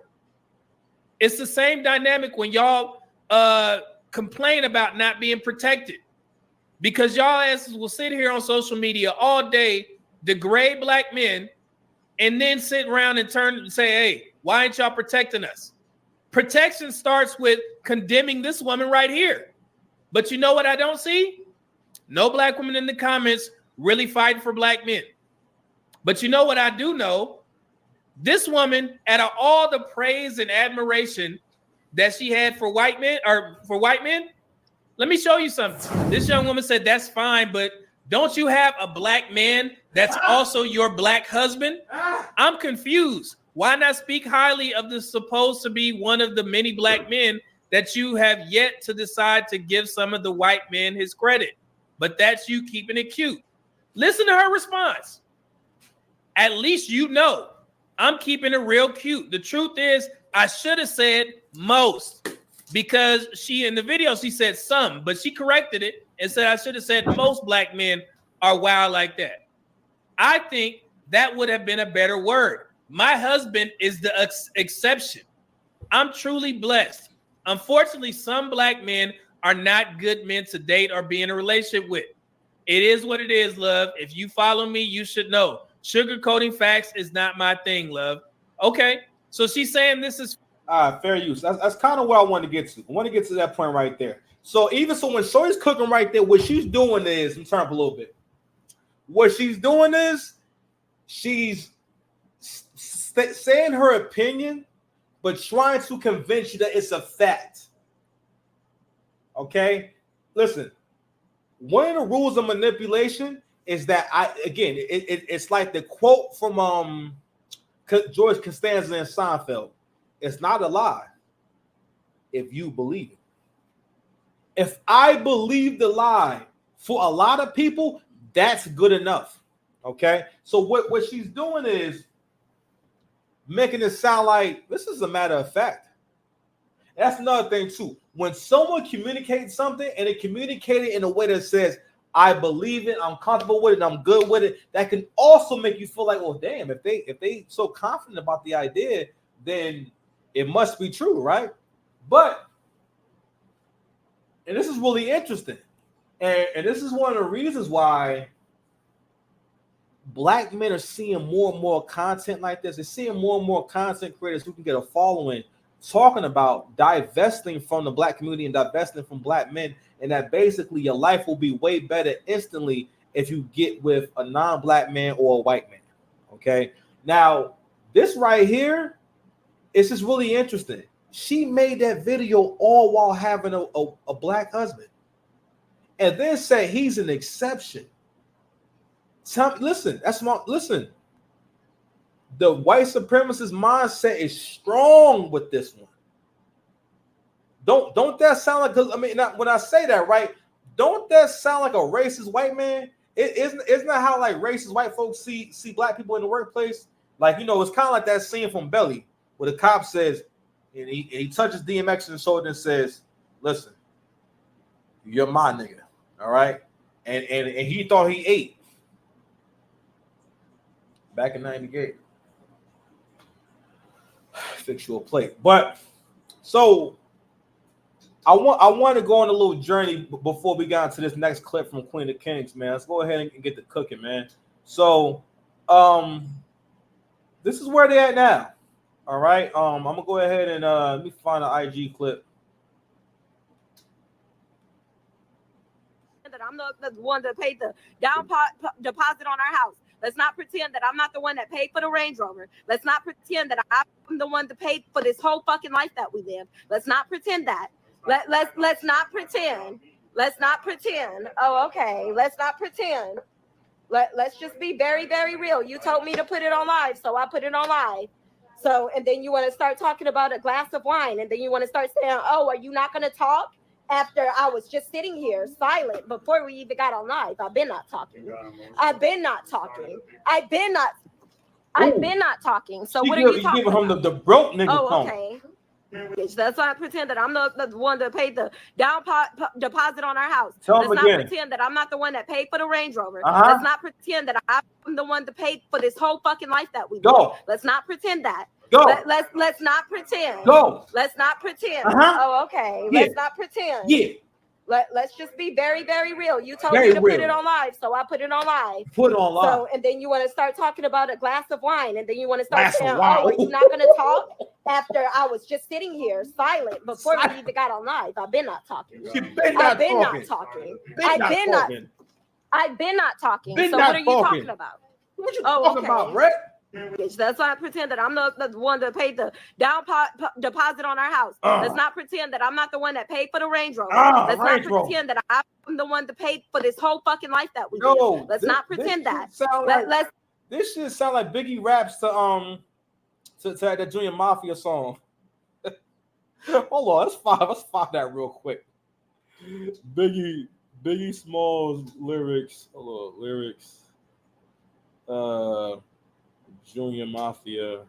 It's the same dynamic when y'all complain about not being protected, because y'all asses will sit here on social media all day, degrade black men, and then sit around and turn and say, hey, why ain't y'all protecting us? Protection starts with condemning this woman right here. But you know what I don't see? No black women in the comments really fighting for black men. But you know what I do know? This woman, out of all the praise and admiration that she had for white men, let me show you something. This young woman said, that's fine, but don't you have a black man that's also your black husband? I'm confused. Why not speak highly of the supposed to be one of the many black men that you have yet to decide to give some of the white men his credit? But that's you keeping it cute. Listen to her response. At least you know I'm keeping it real cute. The truth is, I should have said most, because she, in the video, she said some, but she corrected it and said I should have said most black men are wild like that. I think that would have been a better word. My husband is the exception. I'm truly blessed. Unfortunately, some black men are not good men to date or be in a relationship with. It is what it is, love. If you follow me, you should know. Sugarcoating facts is not my thing, love. Okay, so she's saying this is fair use. That's kind of where I want to get to. I want to get to that point right there. So even so, when Shorty's cooking right there, what she's doing is, let me turn up a little bit. What she's doing is she's saying her opinion, but trying to convince you that it's a fact. Okay, listen. One of the rules of manipulation is that it's like the quote from George Costanza in Seinfeld. It's not a lie if you believe it. If I believe the lie, for a lot of people, that's good enough. Okay, so what she's doing is making it sound like this is a matter of fact. That's another thing too. When someone communicates something and it communicated in a way that says, I believe it, I'm comfortable with it, I'm good with it, that can also make you feel like, well, damn, if they so confident about the idea, then it must be true, right? But, and this is really interesting, and this is one of the reasons why black men are seeing more and more content like this. They're seeing more and more content creators who can get a following talking about divesting from the black community and divesting from black men, and that basically your life will be way better instantly if you get with a non-black man or a white man. Okay, now this right here is just really interesting. She made that video all while having a black husband, and then said he's an exception. Listen, listen. The white supremacist mindset is strong with this one. Don't that sound like? Because I mean, when I say that, right? Don't that sound like a racist white man? Isn't that how like racist white folks see black people in the workplace? Like, you know, it's kind of like that scene from Belly where the cop says, and he touches DMX in the shoulder and says, "Listen, you're my nigga, all right." And he thought he ate back in '98. Fix you a plate, but so I want to go on a little journey before we got into this next clip from Queen of Kings, man. Let's go ahead and get the cooking, man. So, this is where they at now. All right. I'm gonna go ahead and let me find an IG clip. That I'm the one that paid the down deposit on our house. Let's not pretend that I'm not the one that paid for the Range Rover. Let's not pretend that I'm the one that paid for this whole fucking life that we live. Let's not pretend that. Let's not pretend. Let's not pretend. Oh, okay. Let's not pretend. Let's just be very, very real. You told me to put it on live, so I put it on live. So, and then you want to start talking about a glass of wine, and then you want to start saying, "Oh, are you not going to talk?" After I was just sitting here silent before we even got on live. I've been not talking. I've been not talking. I've been not talking. So what are you talking about? Giving him the broke nigga tone. Okay. Let's not pretend that I'm the one that paid the down deposit on our house. Let's not pretend that I'm not the one that paid for the Range Rover. Let's not pretend that I'm the one that paid for this whole fucking life that we live. Let's not pretend that. Let's not pretend. Let's not pretend. Oh, okay. Let's not pretend. Yeah. Let's just be very, very real. You told me to put it on live, so I put it on live. Put it on live. So, and then you want to start talking about a glass of wine, and then you want to start saying, "Oh, are you not going to talk?" After I was just sitting here silent before we even got on live. I've been not talking. I've been not talking. I've been not talking. So what are you talking about? What you talking about, Brett? Let's not pretend that I'm the one that paid the down deposit on our house. Let's not pretend that I'm not the one that paid for the Range Rover. Let's not pretend that I'm the one that paid for this whole fucking life that we live. Let's not pretend that. This shit sound like Biggie raps to that Junior Mafia song. Hold on, let's find that real quick. Biggie Smalls lyrics. Hold on, lyrics. Junior Mafia.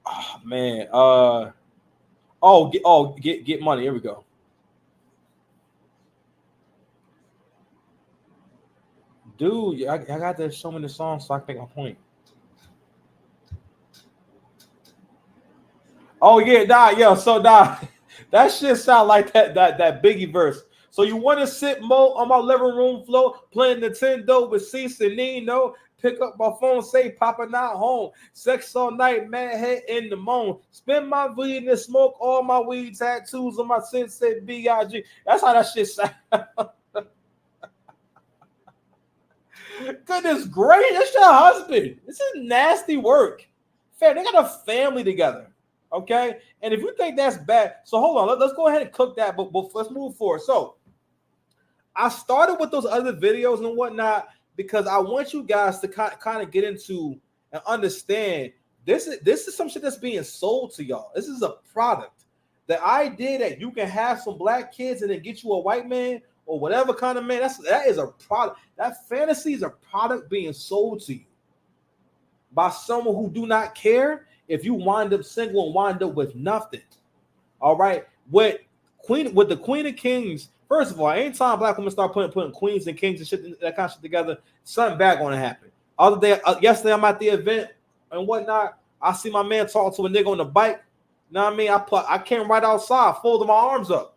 Oh man. Oh man. Get money. Here we go. Dude, I got to show me the song so I can make my point. Oh yeah, so that shit sound like that Biggie verse. So you want to sit on my living room floor playing Nintendo with Cece and Nino? Pick up my phone, say Papa not home. Sex all night, mad head in the moan. Spend my weed and smoke all my weed tattoos on my sensei B.I.G. That's how that shit sound. Goodness gracious, that's your husband. This is nasty work. Fair, they got a family together. Okay, and if you think that's bad, so hold on, let's go ahead and cook that, but let's move forward. So I started with those other videos and whatnot because I want you guys to kind of get into and understand this is some shit that's being sold to y'all. This is a product. The idea that you can have some black kids and then get you a white man or whatever kind of man, that is a product. That fantasy is a product being sold to you by someone who do not care if you wind up single and wind up with nothing. All right. With the Queen of Kings, first of all, anytime black women start putting queens and kings and shit, that kind of shit together, something bad gonna happen. Other day, yesterday I'm at the event and whatnot. I see my man talk to a nigga on the bike. You know what I mean? I came right outside, folded my arms up,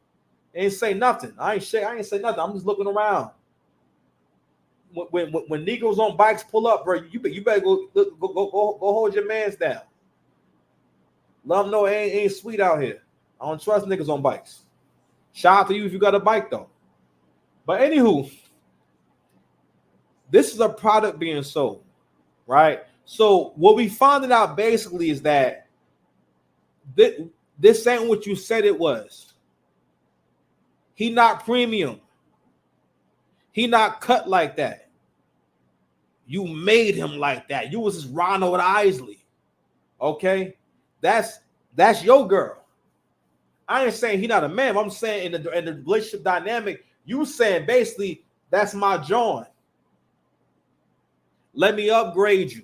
ain't say nothing. I ain't say nothing. I'm just looking around. When Negroes on bikes pull up, bro, you better go hold your mans down. Let them know it ain't sweet out here. I don't trust niggas on bikes. Shout out to you if you got a bike though. But anywho, this is a product being sold, right? So what we found out basically is that this ain't what you said it was. He not premium. He not cut like that. You made him like that. You was his Ronald Isley. Okay? That's your girl. I ain't saying he not a man. I'm saying in the relationship dynamic, you saying basically that's my John. Let me upgrade you.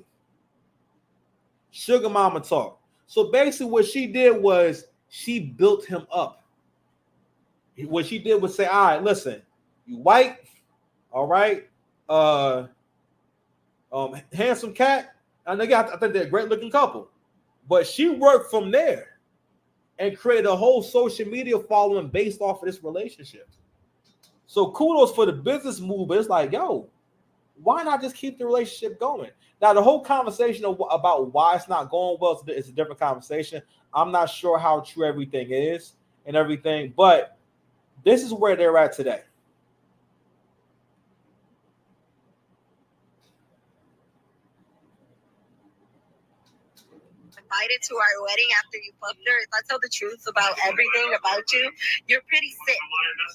Sugar mama talk. So basically what she did was she built him up. What she did was say, all right, listen, you white, all right, handsome cat. I think they're a great looking couple. But she worked from there and created a whole social media following based off of this relationship. So kudos for the business move, but it's like, yo, why not just keep the relationship going? Now, the whole conversation about why it's not going well is a different conversation. I'm not sure how true everything is and everything, but this is where they're at today. Invited to our wedding after you fucked her. If I tell the truth about everything about you, you're pretty sick.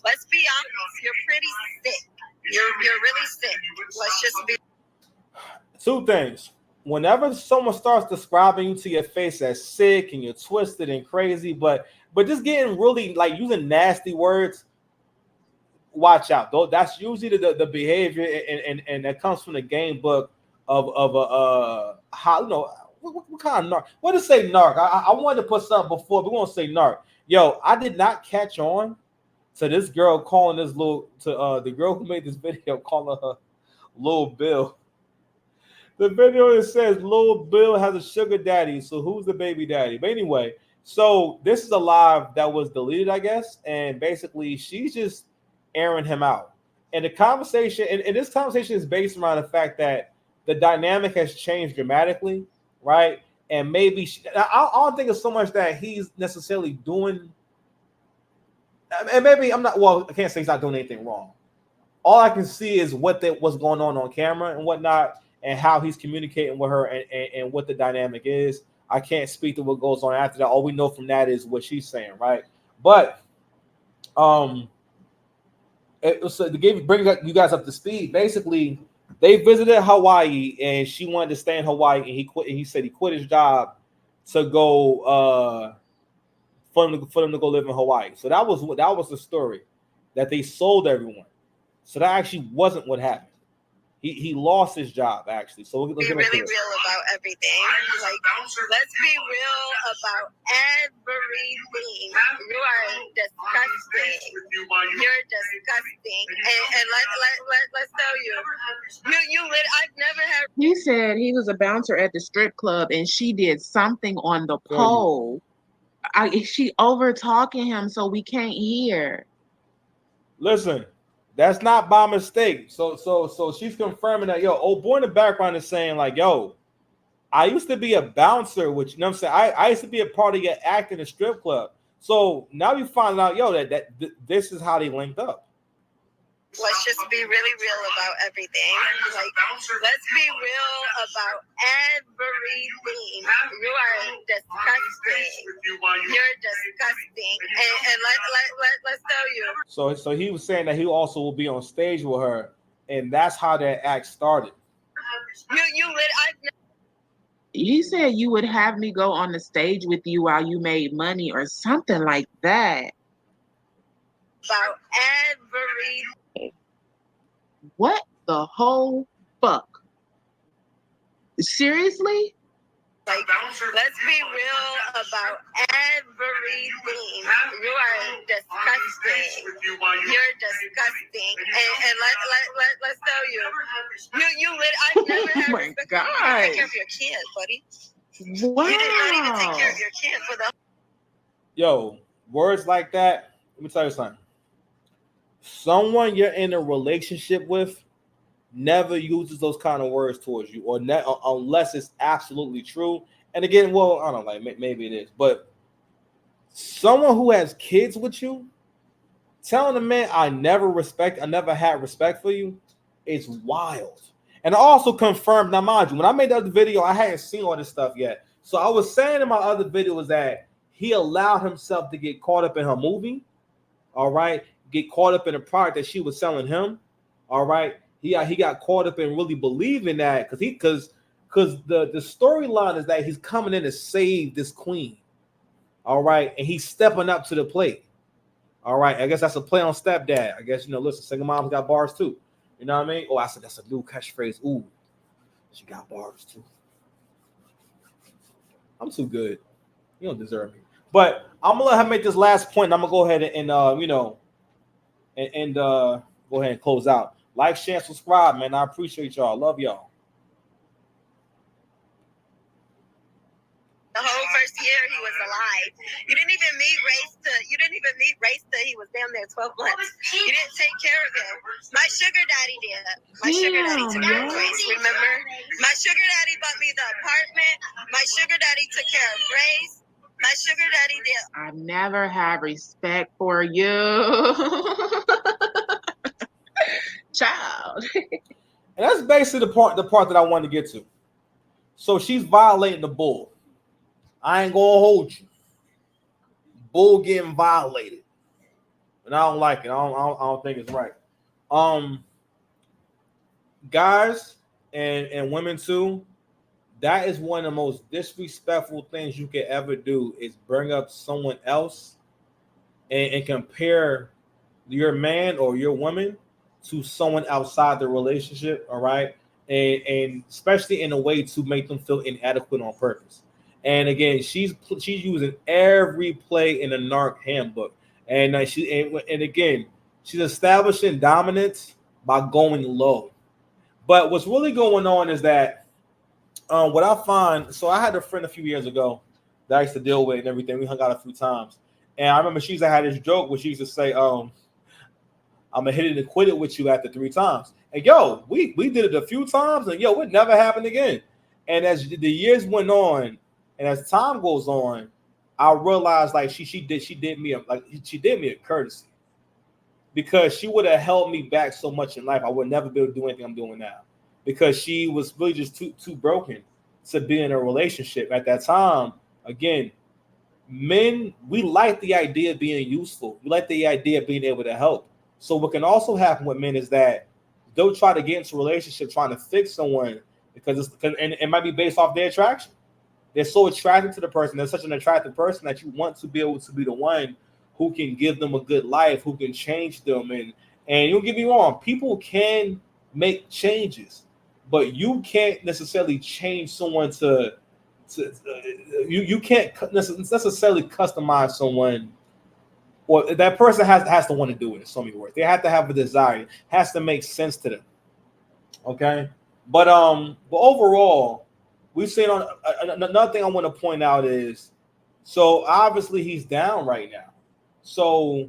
Let's be honest. You're pretty sick. You're really sick. Let's just be. Two things. Whenever someone starts describing you to your face as sick and you're twisted and crazy, but just getting really like using nasty words, watch out. Though that's usually the behavior and that comes from the game book of how, you know, what kind of narc? What to say narc? I wanted to put something before, but we won't say narc. Yo, I did not catch on to this girl calling this the girl who made this video calling her Lil Bill. The video that says Lil Bill has a sugar daddy, so who's the baby daddy? But anyway, so this is a live that was deleted, I guess, and basically she's just airing him out. And the conversation, and this conversation is based around the fact that the dynamic has changed dramatically, right? And maybe I don't think it's so much that he's necessarily doing, and maybe I'm not. Well, I can't say he's not doing anything wrong. All I can see is what's going on camera and whatnot, and how he's communicating with her and what the dynamic is. I can't speak to what goes on after that. All we know from that is what she's saying, right? But so to bring you guys up to speed, basically they visited Hawaii and she wanted to stay in Hawaii, and he quit. And he said he quit his job to go for them to go live in Hawaii. So that was the story, that they sold everyone. So that actually wasn't what happened. He lost his job actually. So let's be really real about everything. Like, let's be real about everything. You are disgusting. You're disgusting. And let's tell you, I've never had. He said he was a bouncer at the strip club and she did something on the pole. She over talking him so we can't hear. Listen. That's not by mistake. So she's confirming that, yo, old boy in the background is saying like, yo, I used to be a bouncer, which, you know what I'm saying? I used to be a part of your act in the strip club. So now you find out, yo, that this is how they linked up. Let's just be really real about everything. Like, let's be real about everything. You are disgusting. You're disgusting. And let's tell you. So he was saying that he also will be on stage with her, and that's how that act started. He said you would have me go on the stage with you while you made money or something like that. About everything. What the whole fuck? Seriously? Like, let's be real about everything. You are disgusting. You're disgusting. And let's tell you. I've never had respect. You didn't take care of your kids, buddy. Wow. You did not even take care of your kids for the. Yo, words like that. Let me tell you something. Someone you're in a relationship with never uses those kind of words towards you, or unless it's absolutely true. And again, well, I don't know, like maybe it is, but someone who has kids with you, telling a man I never had respect for you, is wild. And I also confirmed, now mind you, when I made the other video, I hadn't seen all this stuff yet. So I was saying in my other video was that he allowed himself to get caught up in her movie, all right, get caught up in a product that she was selling him, all right. He got caught up in really believing that because the storyline is that he's coming in to save this queen, All right, and he's stepping up to the plate. All right, I guess that's a play on stepdad. I guess, listen, single moms got bars too. You know what I mean? Oh, I said that's a new catchphrase. Ooh, she got bars too. I'm too good. You don't deserve me. But I'm gonna let her make this last point. And I'm gonna go ahead and go ahead and close out. Like, share, and subscribe, man. I appreciate y'all. Love y'all. The whole first year he was alive. You didn't even meet race till he was damn near 12 months. You didn't take care of him. My sugar daddy did. My sugar daddy took care of Grace, remember? My sugar daddy bought me the apartment. My sugar daddy took care of Grace. My sugar daddy did. I've never had respect for you. Child. And that's basically the part that I wanted to get to. So she's violating the bull. I ain't gonna hold you. Bull getting violated, and I don't like it. I don't think it's right. Guys and women too. That is one of the most disrespectful things you could ever do is bring up someone else and compare your man or your woman to someone outside the relationship. All right, and especially in a way to make them feel inadequate on purpose. And again, she's using every play in the narc handbook, and again, she's establishing dominance by going low. But what's really going on is that what I find. So I had a friend a few years ago that I used to deal with and everything. We hung out a few times, and I remember she used to have this joke where she used to say, "I'm gonna hit it and quit it with you after 3 times." And yo, we did it a few times, and yo, it never happened again. And as the years went on, and as time goes on, I realized like she did me a courtesy because she would have held me back so much in life. I would never be able to do anything I'm doing now because she was really just too broken to be in a relationship at that time. Again, men, we like the idea of being useful. We like the idea of being able to help. So what can also happen with men is that they'll try to get into a relationship trying to fix someone because it might be based off their attraction. They're so attracted to the person. They're such an attractive person that you want to be able to be the one who can give them a good life, who can change them. And don't get me wrong, people can make changes, but you can't necessarily change someone you can't necessarily customize someone, or that person has to want to do it in so many words. They have to have a desire. It has to make sense to them. Okay, but overall, we've seen on another thing I want to point out is, so obviously he's down right now. So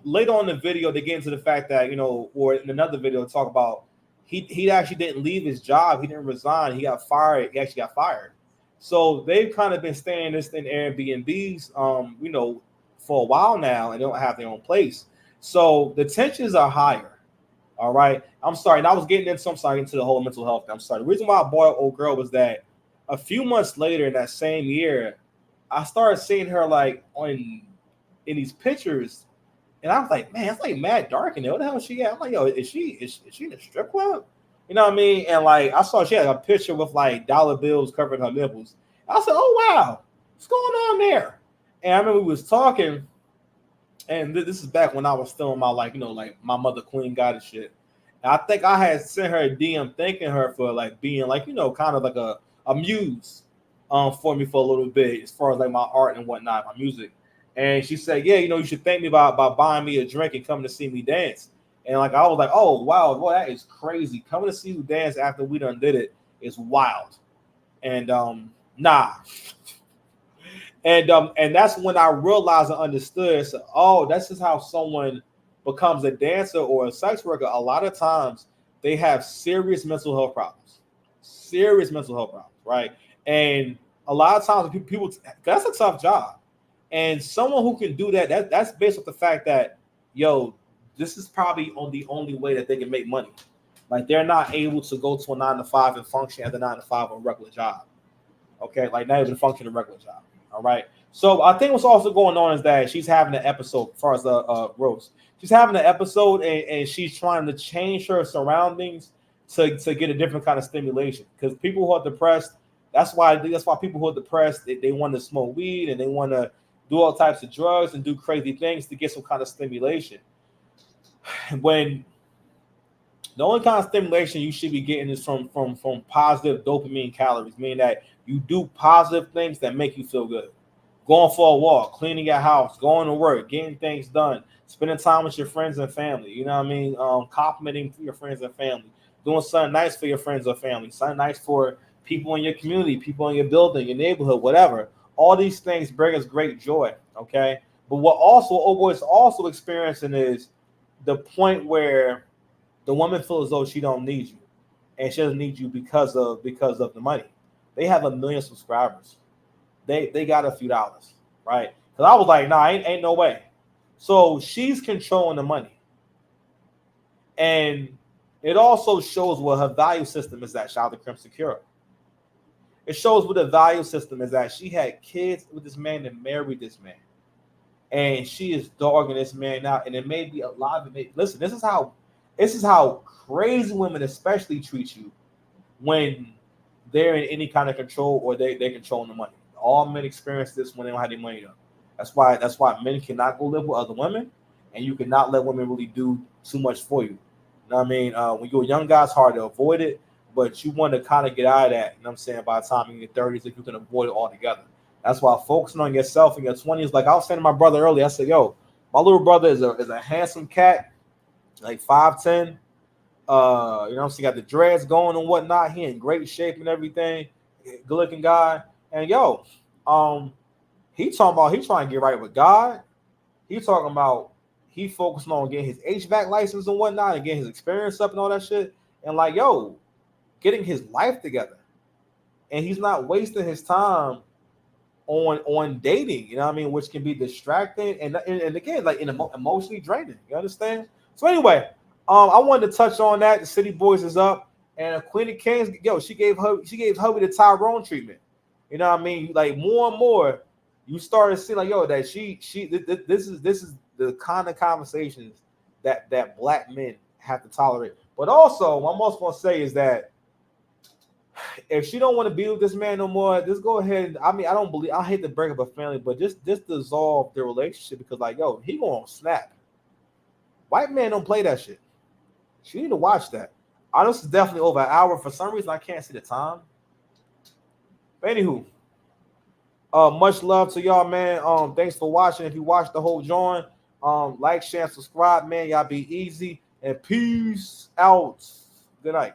later on in the video, they get into the fact that, or in another video, talk about he actually didn't leave his job. He didn't resign. He got fired. He actually got fired. So they've kind of been staying this in Airbnbs, for a while now, and they don't have their own place. So the tensions are higher. All right. I'm sorry. And I was getting into the whole mental health. I'm sorry. The reason why I bought old girl was that a few months later in that same year, I started seeing her like in these pictures, and I was like, man, it's like mad dark in there. What the hell is she at? I'm like, yo, is she in a strip club? You know what I mean? And like I saw she had a picture with like dollar bills covering her nipples. I said, oh wow, what's going on there? And I remember we was talking. And this is back when I was still in my like my mother Kween got and shit. And I think I had sent her a DM thanking her for like being like kind of like a muse for me for a little bit as far as like my art and whatnot, my music. And she said, yeah, you should thank me by buying me a drink and coming to see me dance. And like I was like, oh wow, boy, that is crazy. Coming to see you dance after we done did it is wild. And nah. And that's when I realized and understood. So, oh, that's just how someone becomes a dancer or a sex worker. A lot of times they have serious mental health problems. Serious mental health problems, right? And a lot of times people that's a tough job. And someone who can do that's based off the fact that, yo, this is probably the only way that they can make money. Like they're not able to go to a 9-to-5 and function at the 9-to-5 on a regular job. Okay, like not even function a regular job. All right. So I think what's also going on is that she's having an episode as far as the Rose. She's having an episode and she's trying to change her surroundings to get a different kind of stimulation. Because people who are depressed, That's why people who are depressed, they want to smoke weed and they want to do all types of drugs and do crazy things to get some kind of stimulation. When the only kind of stimulation you should be getting is from positive dopamine calories, meaning that you do positive things that make you feel good. Going for a walk, cleaning your house, going to work, getting things done, spending time with your friends and family. You know what I mean? Complimenting your friends and family, doing something nice for your friends or family, something nice for people in your community, people in your building, your neighborhood, whatever. All these things bring us great joy. Okay, but what is also experiencing is the point where the woman feels as though she don't need you, and she doesn't need you because of the money. They have 1 million subscribers. They got a few dollars, right? Because I was like, nah, ain't no way. So she's controlling the money, and it also shows what her value system is at. Shout out to Crimson Cure. It shows what the value system is at. She had kids with this man and married this man, and she is dogging this man out. And it may be a lot of it. Listen, this is how crazy women especially treat you when they're in any kind of control or they're controlling the money. All men experience this when they don't have their money up. That's why men cannot go live with other women, and you cannot let women really do too much for you. You know what I mean? When you're a young guy, it's hard to avoid it, but you want to kind of get out of that. You know what I'm saying? By the time you're in your 30s, if you can avoid it altogether. That's why focusing on yourself in your 20s. Like I was saying to my brother earlier, I said, yo, my little brother is a handsome cat, like 5'10". You know what I'm saying? Got the dreads going and whatnot. He in great shape and everything. Good looking guy. And yo, he talking about he trying to get right with God. He talking about he focusing on getting his HVAC license and whatnot and getting his experience up and all that shit. And like, yo, getting his life together. And he's not wasting his time on dating, you know what I mean, which can be distracting and again, like emotionally draining. You understand? So anyway, I wanted to touch on that. The City Boys is up, and Queen of Kings, yo, she gave Hubby the Tyrone treatment. You know what I mean? Like more and more, you start to see like, yo, that this is the kind of conversations that black men have to tolerate. But also, what I'm also gonna say is that if she don't want to be with this man no more, just go ahead. I mean, I hate to break up a family, but just dissolve the relationship because, like, yo, he gonna snap. White man don't play that shit. She need to watch that. This is definitely over an hour. For some reason, I can't see the time. But anywho, much love to y'all, man. Thanks for watching. If you watched the whole joint, like, share, subscribe, man. Y'all be easy and peace out. Good night.